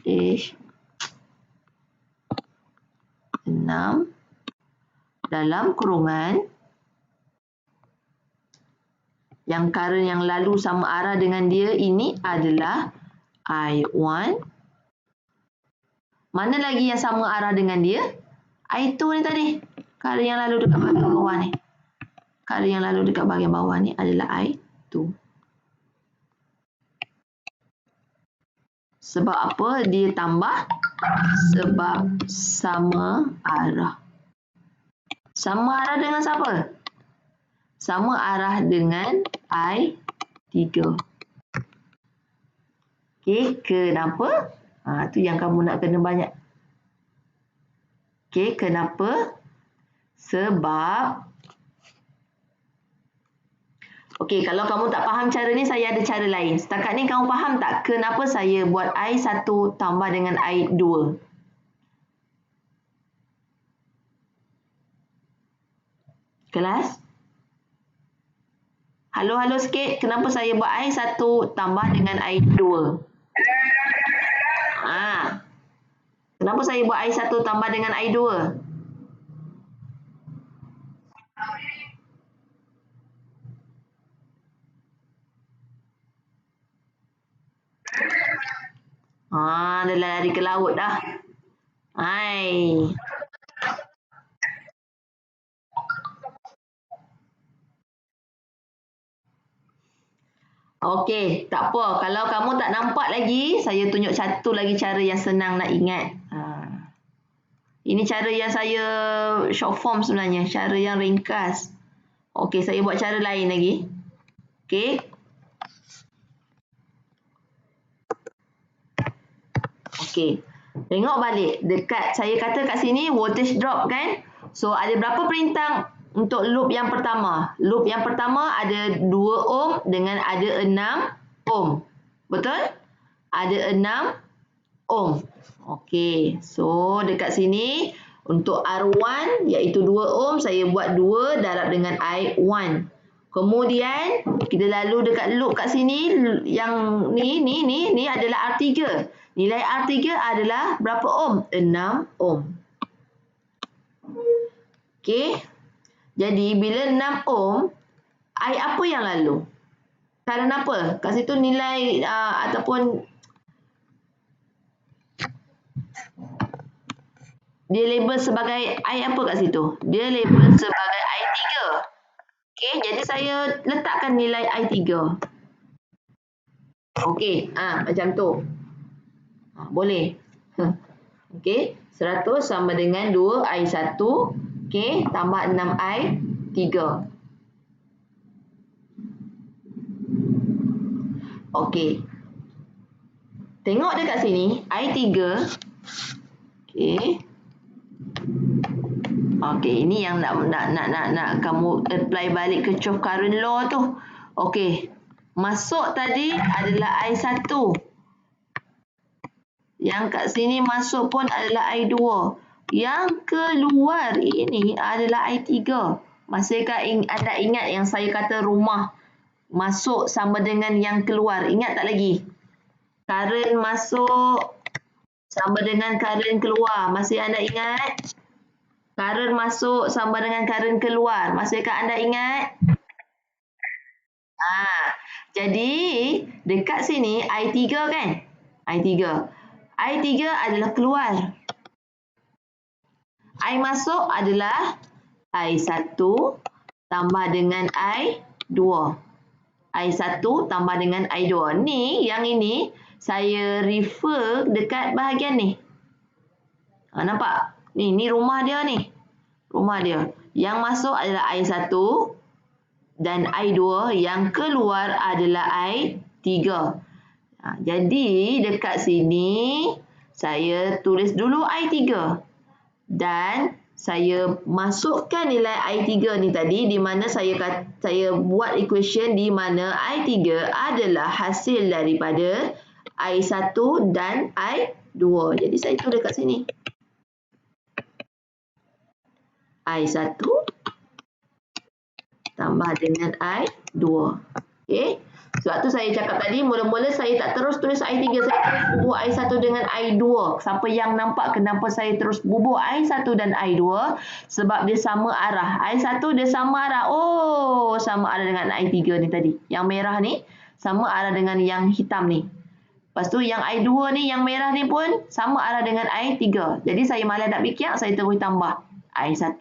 6 dalam kurungan yang current yang lalu sama arah dengan dia ini adalah I1. Mana lagi yang sama arah dengan dia? I2 ni tadi. Current yang lalu dekat bahagian bawah ni. Current yang lalu dekat bahagian bawah ni adalah I2. Sebab apa dia tambah? Sebab sama arah. Sama arah dengan siapa? Sama arah dengan I3. Okey, kenapa? Tu yang kamu nak kena banyak. Okey, kenapa? Sebab okey, kalau kamu tak faham cara ni, saya ada cara lain. Setakat ni kamu faham tak kenapa saya buat I1 tambah dengan I2? Kelas? Halo sikit. Kenapa saya buat I1 tambah dengan I2? Kenapa saya buat I1 tambah dengan I2? Dah lari ke laut dah. Hai. Okey, tak apa. Kalau kamu tak nampak lagi, saya tunjuk satu lagi cara yang senang nak ingat. Ini cara yang saya short form sebenarnya. Cara yang ringkas. Okey, saya buat cara lain lagi. Okey. Okey. Tengok balik. Dekat, saya kata kat sini voltage drop kan. So, ada berapa perintah untuk loop yang pertama? Loop yang pertama ada 2 ohm dengan ada 6 ohm. Betul? Ada 6 ohm. Okey. So, dekat sini untuk R1 iaitu 2 ohm, saya buat 2 darab dengan I1. Kemudian, kita lalu dekat loop kat sini, yang ni adalah R3. Nilai R3 adalah berapa ohm? 6 ohm. Okey. Jadi, bila 6 ohm, I apa yang lalu? Kerana apa? Kat situ nilai ataupun dia label sebagai I apa kat situ? Dia label sebagai I3. Okey, jadi saya letakkan nilai I3. Okey, macam tu. Boleh. Okey, 100 sama dengan 2 I1. Okey, tambah 6 I3. Okey. Tengok dekat sini, I3. Okey. Okey, ini yang nak kamu apply balik Kirchhoff current law tu. Okey. Masuk tadi adalah I1. Yang kat sini masuk pun adalah I2. Yang keluar ini adalah I3. Masihkah anda ingat yang saya kata rumah masuk sama dengan yang keluar? Ingat tak lagi? Current masuk sama dengan current keluar. Masih anda ingat? Current masuk sama dengan current keluar. Masihkah anda ingat? Jadi, dekat sini I3 kan? I3. I3 adalah keluar. I masuk adalah I1 tambah dengan I2. I1 tambah dengan I2. Ni, yang ini, saya refer dekat bahagian ni. Nampak? Ni rumah dia ni. Rumah dia. Yang masuk adalah I1 dan I2. Yang keluar adalah I3. Jadi, dekat sini, saya tulis dulu I3. Dan saya masukkan nilai I3 ni tadi di mana saya buat equation di mana I3 adalah hasil daripada I1 dan I2. Jadi, saya tulis dekat sini. I1 tambah dengan I2. Okey. Sebab tu saya cakap tadi, mula-mula saya tak terus tulis I3. Saya terus bubuh I1 dengan I2. Siapa yang nampak kenapa saya terus bubuh I1 dan I2? Sebab dia sama arah. I1 dia sama arah. Oh, sama arah dengan I3 ni tadi. Yang merah ni sama arah dengan yang hitam ni. Lepas tu yang I2 ni, yang merah ni pun sama arah dengan I3. Jadi saya malas nak fikir, saya terus tambah. I1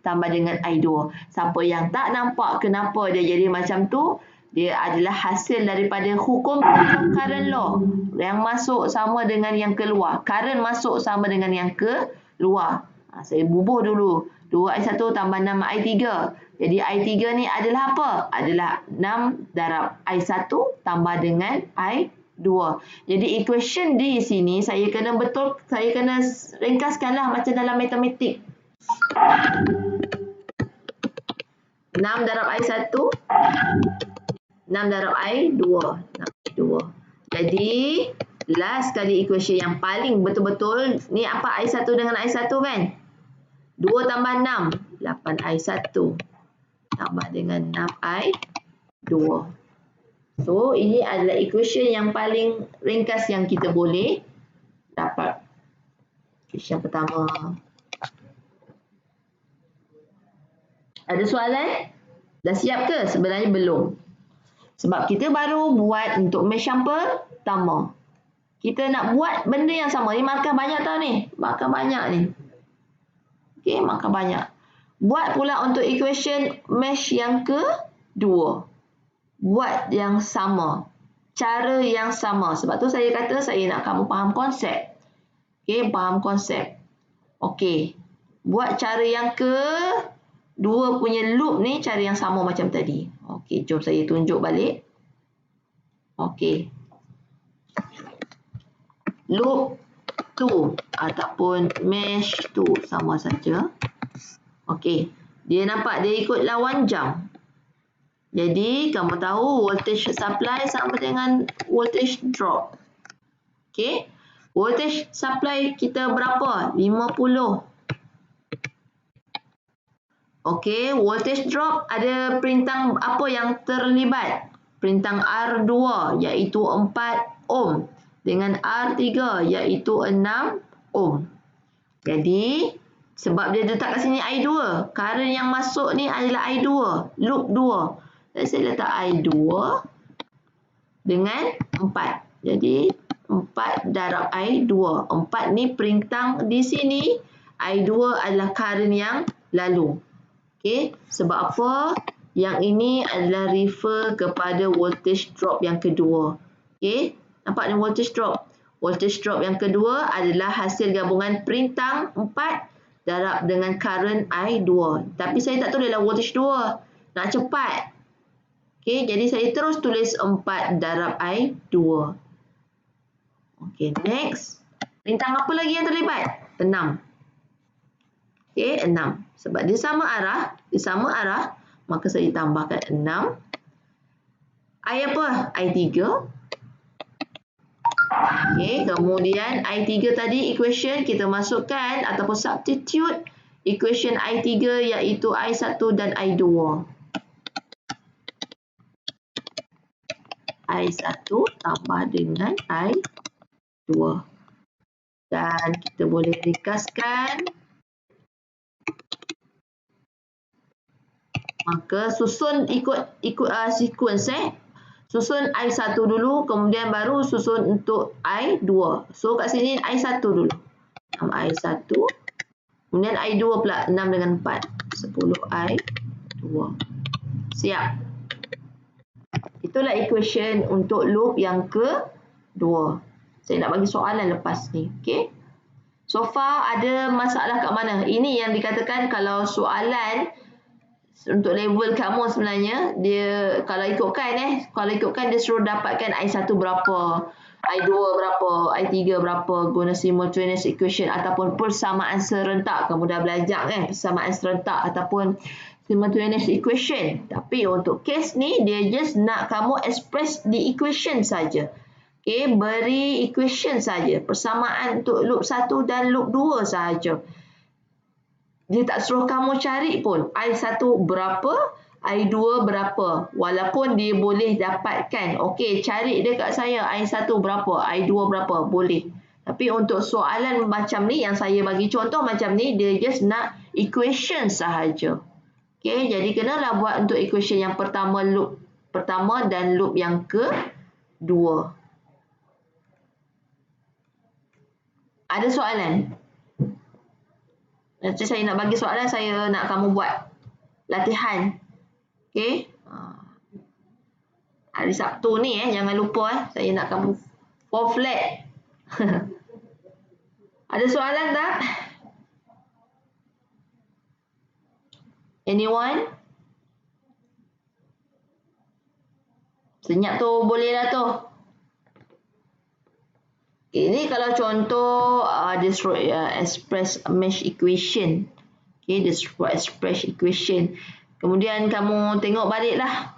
tambah dengan I2. Siapa yang tak nampak kenapa dia jadi macam tu, dia adalah hasil daripada hukum current law. Yang masuk sama dengan yang keluar. Current masuk sama dengan yang keluar. Saya bubuh dulu. 2I1 tambah 6I3. Jadi I3 ni adalah apa? Adalah 6 darab I1 tambah dengan I2. Jadi equation di sini saya kena ringkaskanlah macam dalam matematik. 6 darab I1, 6 darab I2. 2. Jadi, last kali equation yang paling betul-betul, ni apa I1 dengan I1 kan? 2 tambah 6, 8 I1. Tambah dengan 6 I2. So, ini adalah equation yang paling ringkas yang kita boleh dapat. Equation pertama. Ada soalan? Dah siap ke? Sebenarnya belum. Sebab kita baru buat untuk mesh yang pertama. Kita nak buat benda yang sama. Ni markah banyak tau ni. Markah banyak ni. Okey, markah banyak. Buat pula untuk equation mesh yang kedua. Buat yang sama. Cara yang sama. Sebab tu saya kata saya nak kamu faham konsep. Okey, faham konsep. Okey. Buat cara yang kedua punya loop ni cara yang sama macam tadi. Okey, jom saya tunjuk balik. Okey. Loop 2 ataupun mesh 2 sama saja. Okey. Dia nampak dia ikut lawan jam. Jadi, kamu tahu voltage supply sama dengan voltage drop. Okey. Voltage supply kita berapa? 50. Okey, voltage drop ada perintang apa yang terlibat? Perintang R2 iaitu 4 ohm dengan R3 iaitu 6 ohm. Jadi, sebab dia letak kat sini I2, current yang masuk ni adalah I2, loop 2. Jadi, saya letak I2 dengan 4. Jadi, 4 darab I2. 4 ni perintang di sini, I2 adalah current yang lalu. Okey, sebab apa? Yang ini adalah refer kepada voltage drop yang kedua. Okey, nampak ni voltage drop. Voltage drop yang kedua adalah hasil gabungan perintang 4 darab dengan current I2. Tapi saya tak tulislah voltage 2. Nak cepat. Okey, jadi saya terus tulis 4 darab I2. Okey, next. Perintang apa lagi yang terlibat? 6. Okey, 6. Sebab dia sama arah, maka saya tambahkan 6. I apa? I3. Okey, kemudian I3 tadi equation kita masukkan ataupun substitute equation I3 iaitu I1 dan I2. I1 tambah dengan I2. Dan kita boleh ringkaskan. Maka susun ikut sequence Susun I1 dulu, kemudian baru susun untuk I2. So kat sini I1 dulu. 6 I1. Kemudian I2 pula 6 dengan 4. 10 I2. Siap. Itulah equation untuk loop yang kedua. Saya nak bagi soalan lepas ni. Okey. So far ada masalah kat mana? Ini yang dikatakan kalau soalan untuk level kamu sebenarnya dia kalau ikutkan dia suruh dapatkan I1 berapa, I2 berapa, I3 berapa guna simultaneous equation ataupun persamaan serentak. Kamu dah belajar persamaan serentak ataupun simultaneous equation. Tapi untuk case ni dia just nak kamu express di equation saja. Okey, beri equation saja, persamaan untuk loop 1 dan loop 2 saja. Dia tak suruh kamu cari pun I1 berapa, I2 berapa. Walaupun dia boleh dapatkan. Okey, cari dia kat saya I1 berapa, I2 berapa. Boleh. Tapi untuk soalan macam ni, yang saya bagi contoh macam ni, dia just nak equation sahaja. Okey, jadi kenalah buat untuk equation yang pertama, loop pertama dan loop yang kedua. Ada soalan? Nanti saya nak bagi soalan, saya nak kamu buat latihan. Okey. Hari Sabtu ni jangan lupa saya nak kamu 4 flat. Ada soalan tak? Anyone? Senyap tu boleh lah tu. Ini kalau contoh dia suruh express mesh equation. Okay, dia suruh express equation. Kemudian kamu tengok baliklah.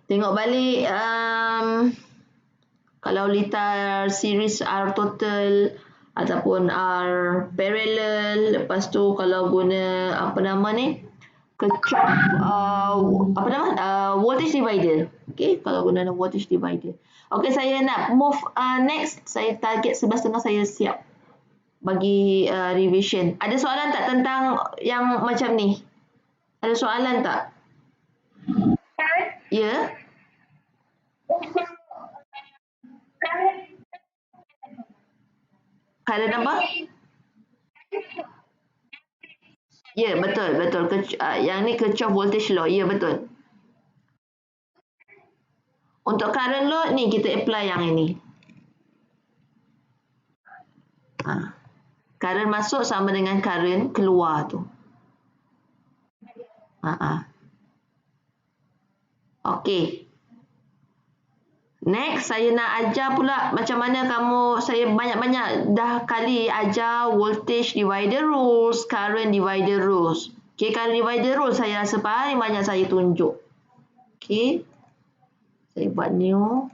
Tengok balik kalau litar series R total ataupun R parallel. Lepas tu kalau guna apa nama ni? Voltage divider. Okey, kalau guna voltage divider. Okey, saya nak move next. Saya target 11.30 saya siap bagi revision. Ada soalan tak tentang yang macam ni? Ada soalan tak? Ya. Current apa? Ya, betul, betul. Yang ni Kirchhoff voltage law. Ya, betul. Untuk current load ni kita apply yang ini. Current masuk sama dengan current keluar tu. Okey. Next, saya nak ajar pula macam mana saya banyak-banyak dah kali ajar voltage divider rules, current divider rules. Okey, current divider rules saya rasa paling banyak saya tunjuk. Okey. Saya buat new.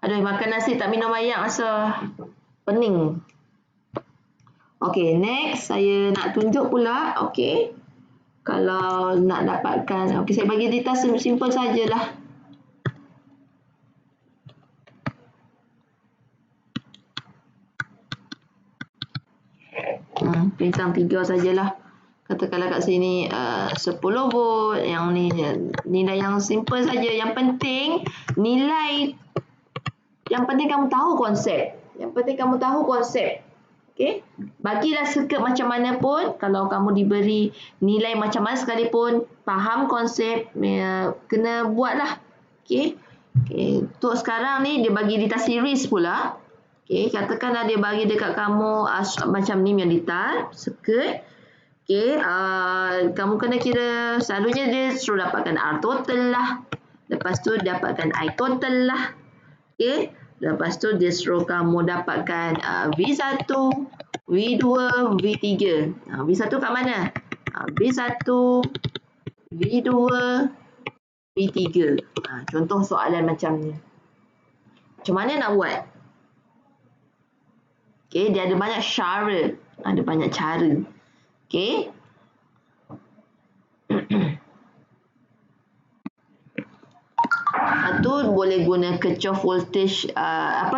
Aduh, makan nasi tak minum air rasa pening. Okey, next saya nak tunjuk pula. Okey. Kalau nak dapatkan, okey, saya bagi data simple sajalah. Bintang 3 sajalah. Katakanlah kat sini 10 volt. Yang ni nilai yang simple saja. Yang penting nilai. Yang penting kamu tahu konsep. Okey. Bagilah circuit macam mana pun. Kalau kamu diberi nilai macam mana sekalipun, faham konsep, kena buatlah. Okey. Untuk sekarang ni dia bagi data series pula. Okey, katakanlah dia bagi dekat kamu macam ni yang detail, circuit. Okey, kamu kena kira, selalunya dia suruh dapatkan R total lah. Lepas tu dapatkan I total lah. Okey, lepas tu dia suruh kamu dapatkan V1, V2, V3. V1 kat mana? V1, V2, V3. Contoh soalan macam ni. Macam mana nak buat? Okey, dia ada banyak cara. Ada banyak cara. Okey. Satu boleh guna Kirchhoff voltage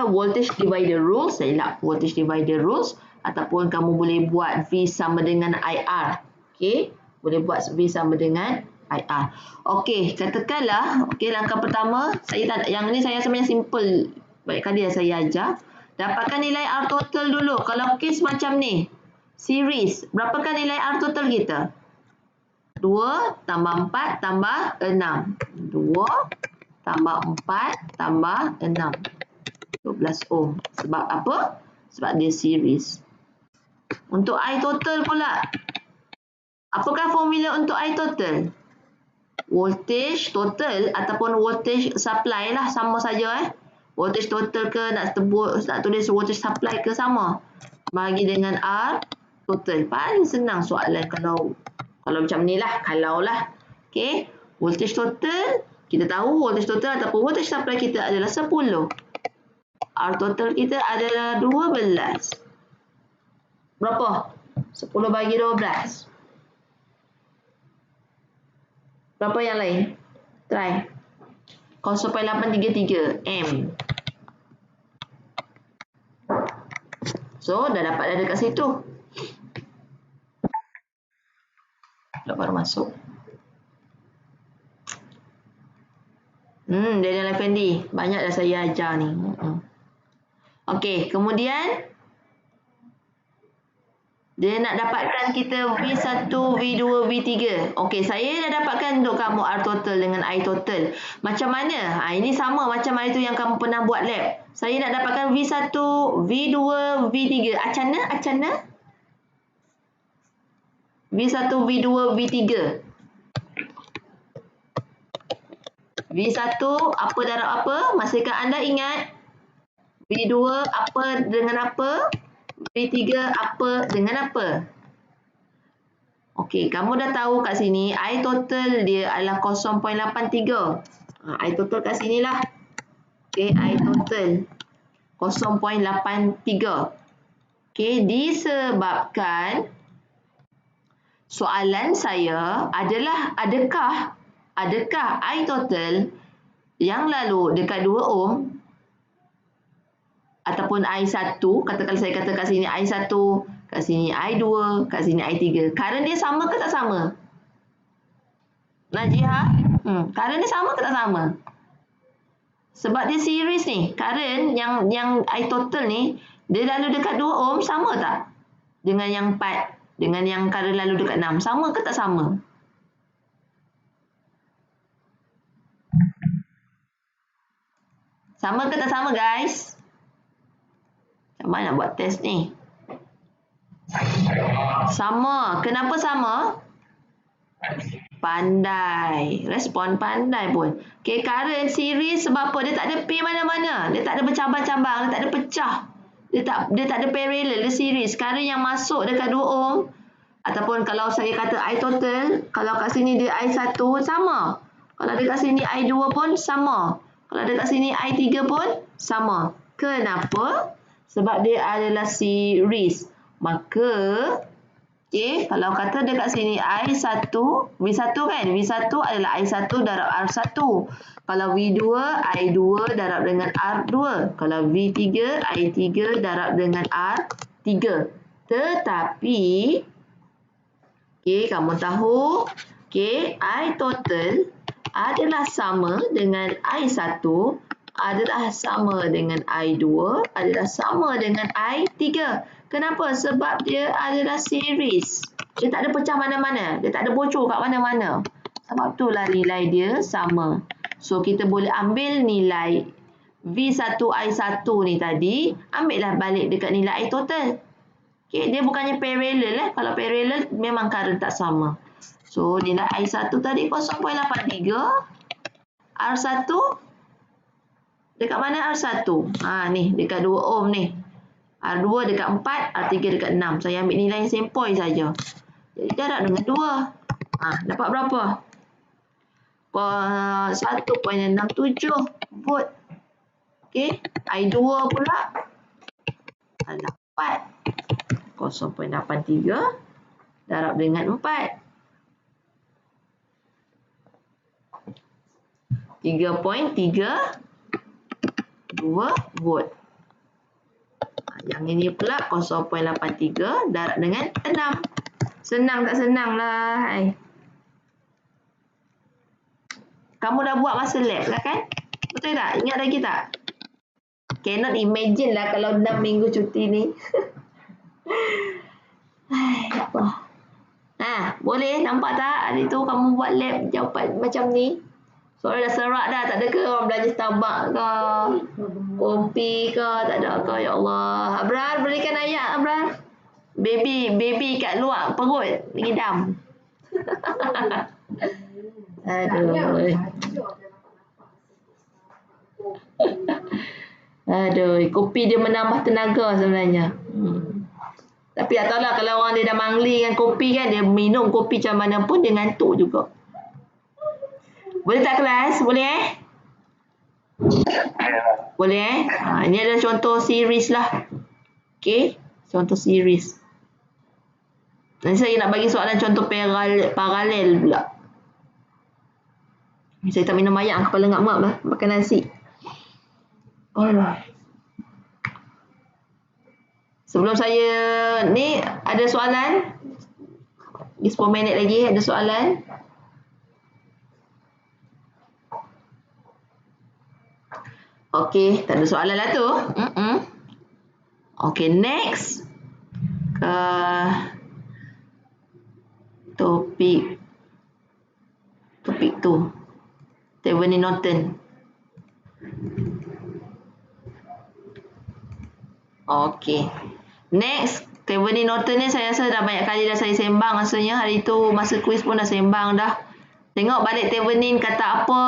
voltage divider rules, voltage divider rules, ataupun kamu boleh buat V sama dengan IR. Okey, boleh buat V sama dengan IR. Okey, katakanlah langkah pertama, yang ni saya sebenarnya simple. Banyak kali saya ajar. Dapatkan nilai R total dulu. Kalau kes macam ni, series, berapakah nilai R total kita? 2 tambah 4 tambah 6. 2 tambah 4 tambah 6. 12 ohm. Sebab apa? Sebab dia series. Untuk I total pula. Apakah formula untuk I total? Voltage total ataupun voltage supply lah, sama saja. Voltage total ke nak tulis voltage supply ke sama. Bagi dengan R total. Paling senang soalan kalau macam ni lah. Kalau lah. Okey. Voltage total. Kita tahu voltage total ataupun voltage supply kita adalah 10. R total kita adalah 12. Berapa? 10 bagi 12. Berapa yang lain? Try. 0.833 M. So, dah dapat ada kat situ. Baru masuk. Daniel Effendi. Banyak dah saya ajar ni. Okey, kemudian dia nak dapatkan kita V1, V2, V3. Okey, saya dah dapatkan untuk kamu R total dengan I total. Macam mana? Ini sama macam hari tu yang kamu pernah buat lab. Saya nak dapatkan V1, V2, V3. Acana? V1, V2, V3. V1 apa darab apa? Masihkah anda ingat? V2 apa dengan apa? V3 apa dengan apa? Okey, kamu dah tahu kat sini I total dia adalah 0.83. I total kat sini lah. Okey, I total 0.83. Okey, disebabkan soalan saya adalah adakah I total yang lalu dekat 2 ohm ataupun I1, katakan saya kata kat sini I1, kat sini I2, kat sini I3. Current dia sama ke tak sama? Najiha? Current dia sama ke tak sama? Sebab dia series ni. Current yang I total ni, dia lalu dekat 2 ohm sama tak? Dengan yang 4, dengan yang current lalu dekat 6. Sama ke tak sama? Sama ke tak sama, guys? Macam mana nak buat test ni? Sama. Kenapa sama? Pandai. Respon pandai pun. Okay, current series sebab apa? Dia tak ada pin mana-mana. Dia tak ada bercabang-cabang. Dia tak ada pecah. Dia tak ada parallel. Dia series. Current yang masuk dekat 2 ohm. Ataupun kalau saya kata I total. Kalau kat sini dia I1 sama. Kalau dekat sini I2 pun sama. Kalau dekat sini I3 pun sama. Kenapa? Sebab dia adalah series. Maka, okay, kalau kata dekat sini I1, V1 kan? V1 adalah I1 darab R1. Kalau V2, I2 darab dengan R2. Kalau V3, I3 darab dengan R3. Tetapi, okay, kamu tahu, okay, I total adalah sama dengan I1, adalah sama dengan I2, adalah sama dengan I3. Kenapa? Sebab dia adalah series. Dia tak ada pecah mana-mana. Dia tak ada bocor kat mana-mana. Sebab itulah nilai dia sama. So, kita boleh ambil nilai V1 I1 ni tadi. Ambillah balik dekat nilai I total. Okay, dia bukannya parallel. Kalau parallel, memang current tak sama. So, nilai I1 tadi 0.83. R1 dekat mana R1? Ni dekat 2 ohm ni. R2 dekat 4, R3 dekat 6. Saya ambil nilai yang sempoi saja. Jadi darab dengan 2. Dapat berapa? 1.67 volt. Okey, I2 pula adalah 4. 0.83 darab dengan 4. 3.32 volt. Yang ini pula 0.83 darab dengan 6. Senang tak senang lah. Kamu dah buat masa lab lah kan? Betul tak? Ingat lagi tak? Cannot imagine lah kalau 6 minggu cuti ni. Boleh nampak tak? Hari tu kamu buat lab jawapan macam ni. Soalnya dah serak dah. Tak ada ke orang belajar Starbucks ke? Kopi ke? Tak ada ke? Ya Allah. Abrar, berikan ayat Abrar. Baby kat luar perut. Ngidam. Aduh. Aduh. Kopi dia menambah tenaga sebenarnya. Tapi tak tahulah kalau orang dia dah mangli dengan kopi kan. Dia minum kopi macam mana pun dia ngantuk juga. Boleh tak kelas? Boleh Boleh ini adalah contoh series lah. Okay. Contoh series. Nanti saya nak bagi soalan contoh paralel pula. Saya tak minum air. Kepala ngap-ngap lah. Makan nasi. Alright. Sebelum saya ni ada soalan. 10 minit lagi ada soalan. Okey, tak ada soalan lah tu. Okey, next. Topik tu. Thevenin Norton. Okey. Next, Thevenin Norton ni saya rasa dah banyak kali dah saya sembang rasanya. Hari tu masa kuis pun dah sembang dah. Tengok balik Thevenin kata apa.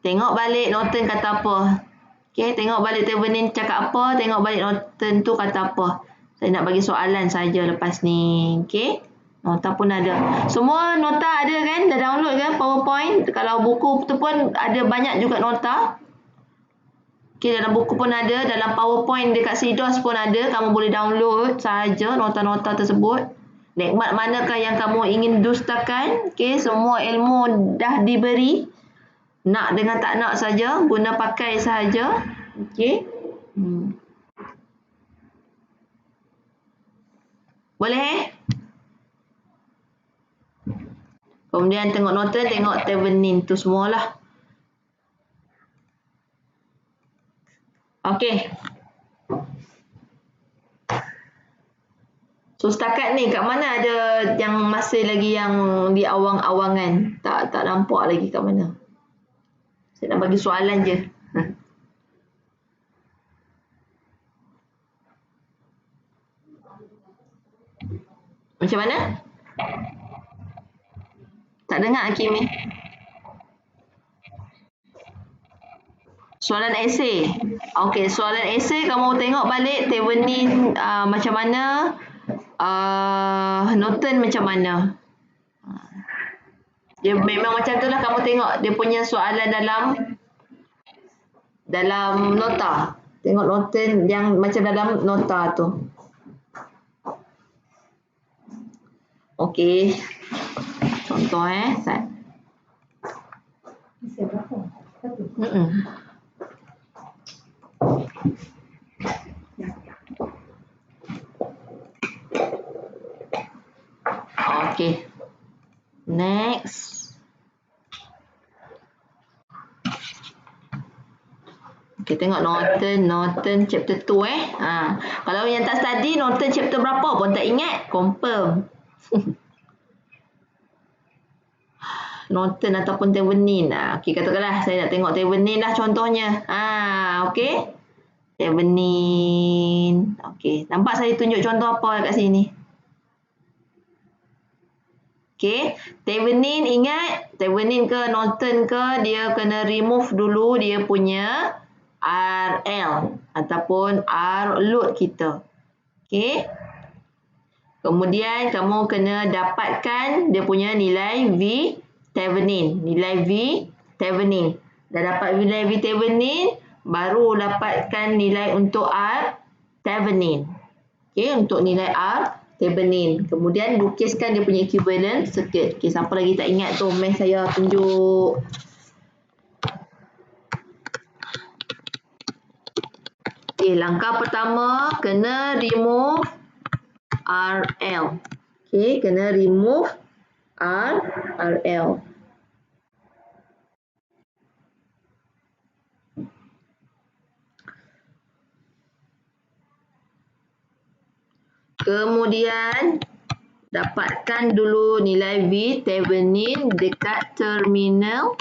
Tengok balik Norton kata apa. Okey, tengok balik Thevenin cakap apa. Tengok balik Norton tu kata apa. Saya nak bagi soalan saja lepas ni. Okey. Nota pun ada. Semua nota ada kan? Dah download kan PowerPoint? Kalau buku tu pun ada banyak juga nota. Okey, dalam buku pun ada, dalam PowerPoint dekat Sidos pun ada. Kamu boleh download sahaja nota-nota tersebut. Nikmat manakah yang kamu ingin dustakan? Okey, semua ilmu dah diberi. Nak dengan tak nak saja, guna pakai sahaja. Okey. Boleh? Kemudian tengok nota, tengok Thevenin tu semualah. Okey. So setakat ni kat mana ada yang masih lagi yang di awang-awangan? Tak nampak lagi kat mana. Saya nak bagi soalan je. Macam mana? Tak dengar Hakimi. Soalan esei. Okey, soalan esei kamu tengok balik Thevenin macam mana, Norton macam mana. Dia memang macam tu lah, kamu tengok dia punya soalan dalam nota. Tengok Norton yang macam dalam nota tu. Okey. Contoh Sat. Okey. Next. Okey, tengok Norton chapter 2 Kalau yang tak study Norton chapter berapa pun tak ingat, confirm. Norton ataupun Thevenin. Okey, katakanlah saya nak tengok Thevenin lah contohnya. Okey. Thevenin. Okey, nampak saya tunjuk contoh apa kat sini? Okey, Thevenin, ingat Thevenin ke Norton ke, dia kena remove dulu dia punya RL ataupun R load kita. Okey. Kemudian kamu kena dapatkan dia punya nilai V Thevenin. Nilai V Thevenin. Dah dapat nilai V Thevenin, baru dapatkan nilai untuk R Thevenin. Okey, untuk nilai R Thevenin. Kemudian lukiskan dia punya equivalent circuit. Okey, siapa lagi tak ingat tu? Math saya tunjuk. Okey, langkah pertama kena remove RL. Okey, kena remove RL. Kemudian dapatkan dulu nilai V Thevenin dekat terminal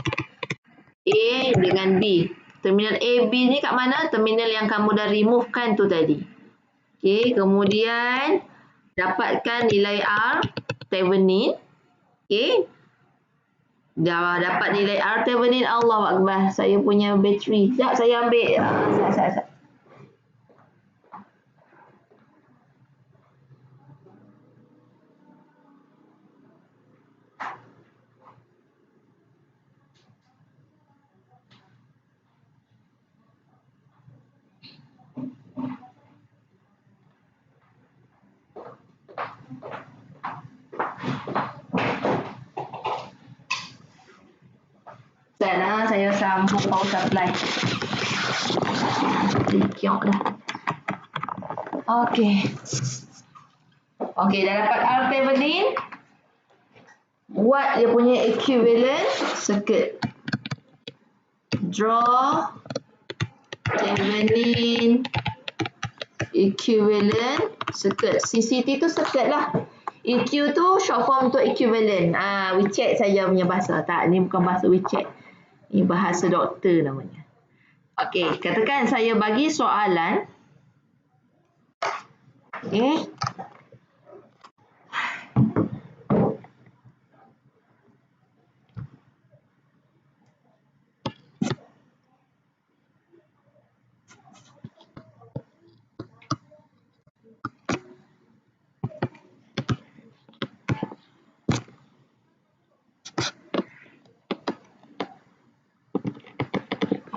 A dengan B. Terminal A, B ni kat mana? Terminal yang kamu dah remove kan tu tadi. Okey, kemudian dapatkan nilai R Thevenin. Okey. Dah dapat nilai R Thevenin. Allahu Akbar. Saya punya bateri. Sekejap saya ambil. Sekejap. Saya sambung power supply. Tikiok dah. Okey. Okey, dah dapat R Thevenin. Buat dia punya equivalent circuit. Draw Thevenin equivalent circuit. CCT tu circuit lah. EQ tu short form untuk equivalent. WeChat saja punya bahasa. Tak, ni bukan bahasa WeChat. Ini bahasa doktor namanya. Okey, katakan saya bagi soalan. Okey.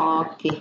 Okey.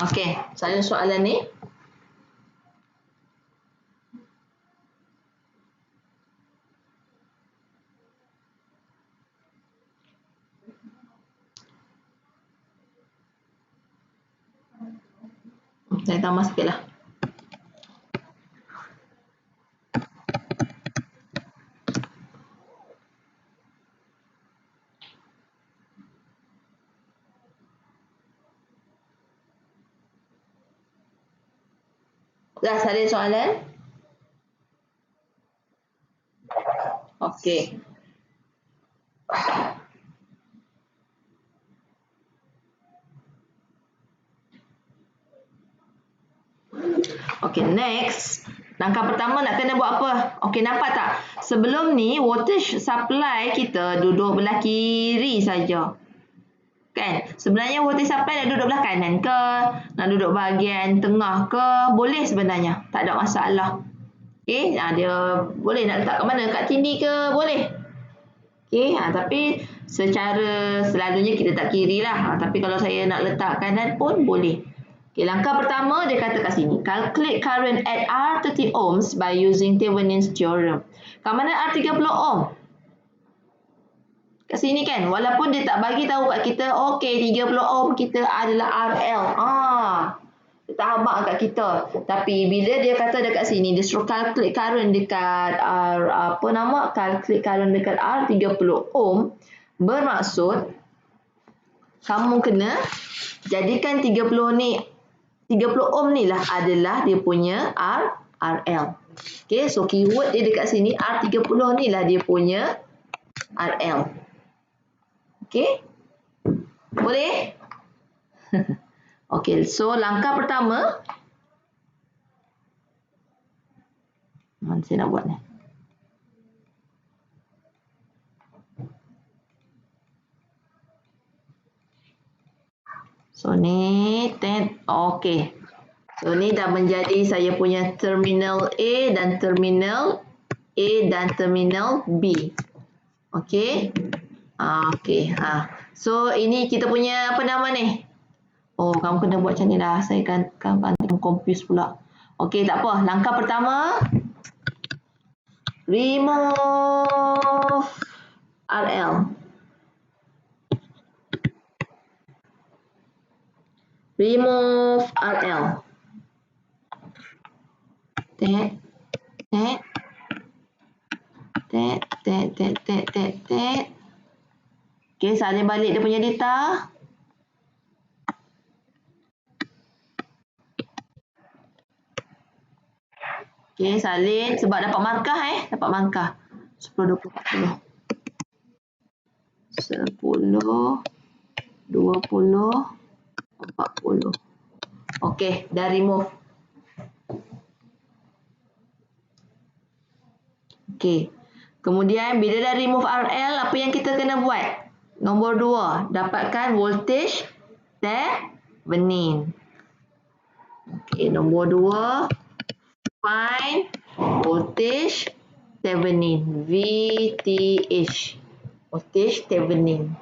Okey, soalan ni. Saya tambah sikit lah. Dah ada soalan? Okey. Okey, next. Langkah pertama nak kena buat apa? Okey, nampak tak? Sebelum ni, voltage supply kita duduk belah kiri saja. Kan? Sebenarnya voltage supply nak duduk belah kanan ke? Nak duduk bahagian tengah ke? Boleh sebenarnya. Tak ada masalah. Okey, dia boleh nak letak kat mana? Kat sini ke? Boleh. Okey, tapi secara selalunya kita tak kiri lah. Tapi kalau saya nak letak kanan pun boleh. Okey, langkah pertama dia kata kat sini. Calculate current at R30 ohms by using Thevenin's theorem. Kat mana R30 ohm? Kat sini kan? Walaupun dia tak bagi tahu kat kita, okey 30 ohm kita adalah RL. Dia tak habaq kat kita. Tapi bila dia kata dekat sini, dia suruh calculate current dekat calculate current dekat R30 ohm, bermaksud kamu kena jadikan 30 ohm ni lah adalah dia punya RL. Okay, so keyword dia dekat sini R30 ni lah dia punya RL. Okay, boleh? Okay, so langkah pertama, mana saya nak buat ni? So ni, okey. So ni dah menjadi saya punya terminal A dan terminal B. Okey. Okey. So ini kita punya apa nama ni? Oh, kamu kena buat macam ni dah. Saya kan confuse pula. Okey, tak apa. Langkah pertama, remove RL. Remove RL. Tet. Okey, salin balik dia punya data. Okey, salin sebab dapat markah dapat markah. 10, 20, 10, 20, 40. Okey, dah remove. Okey. Kemudian bila dah remove RL, apa yang kita kena buat? Nombor 2, dapatkan voltage Thevenin. Okey, nombor 2, find voltage Thevenin, VTH. Voltage Thevenin.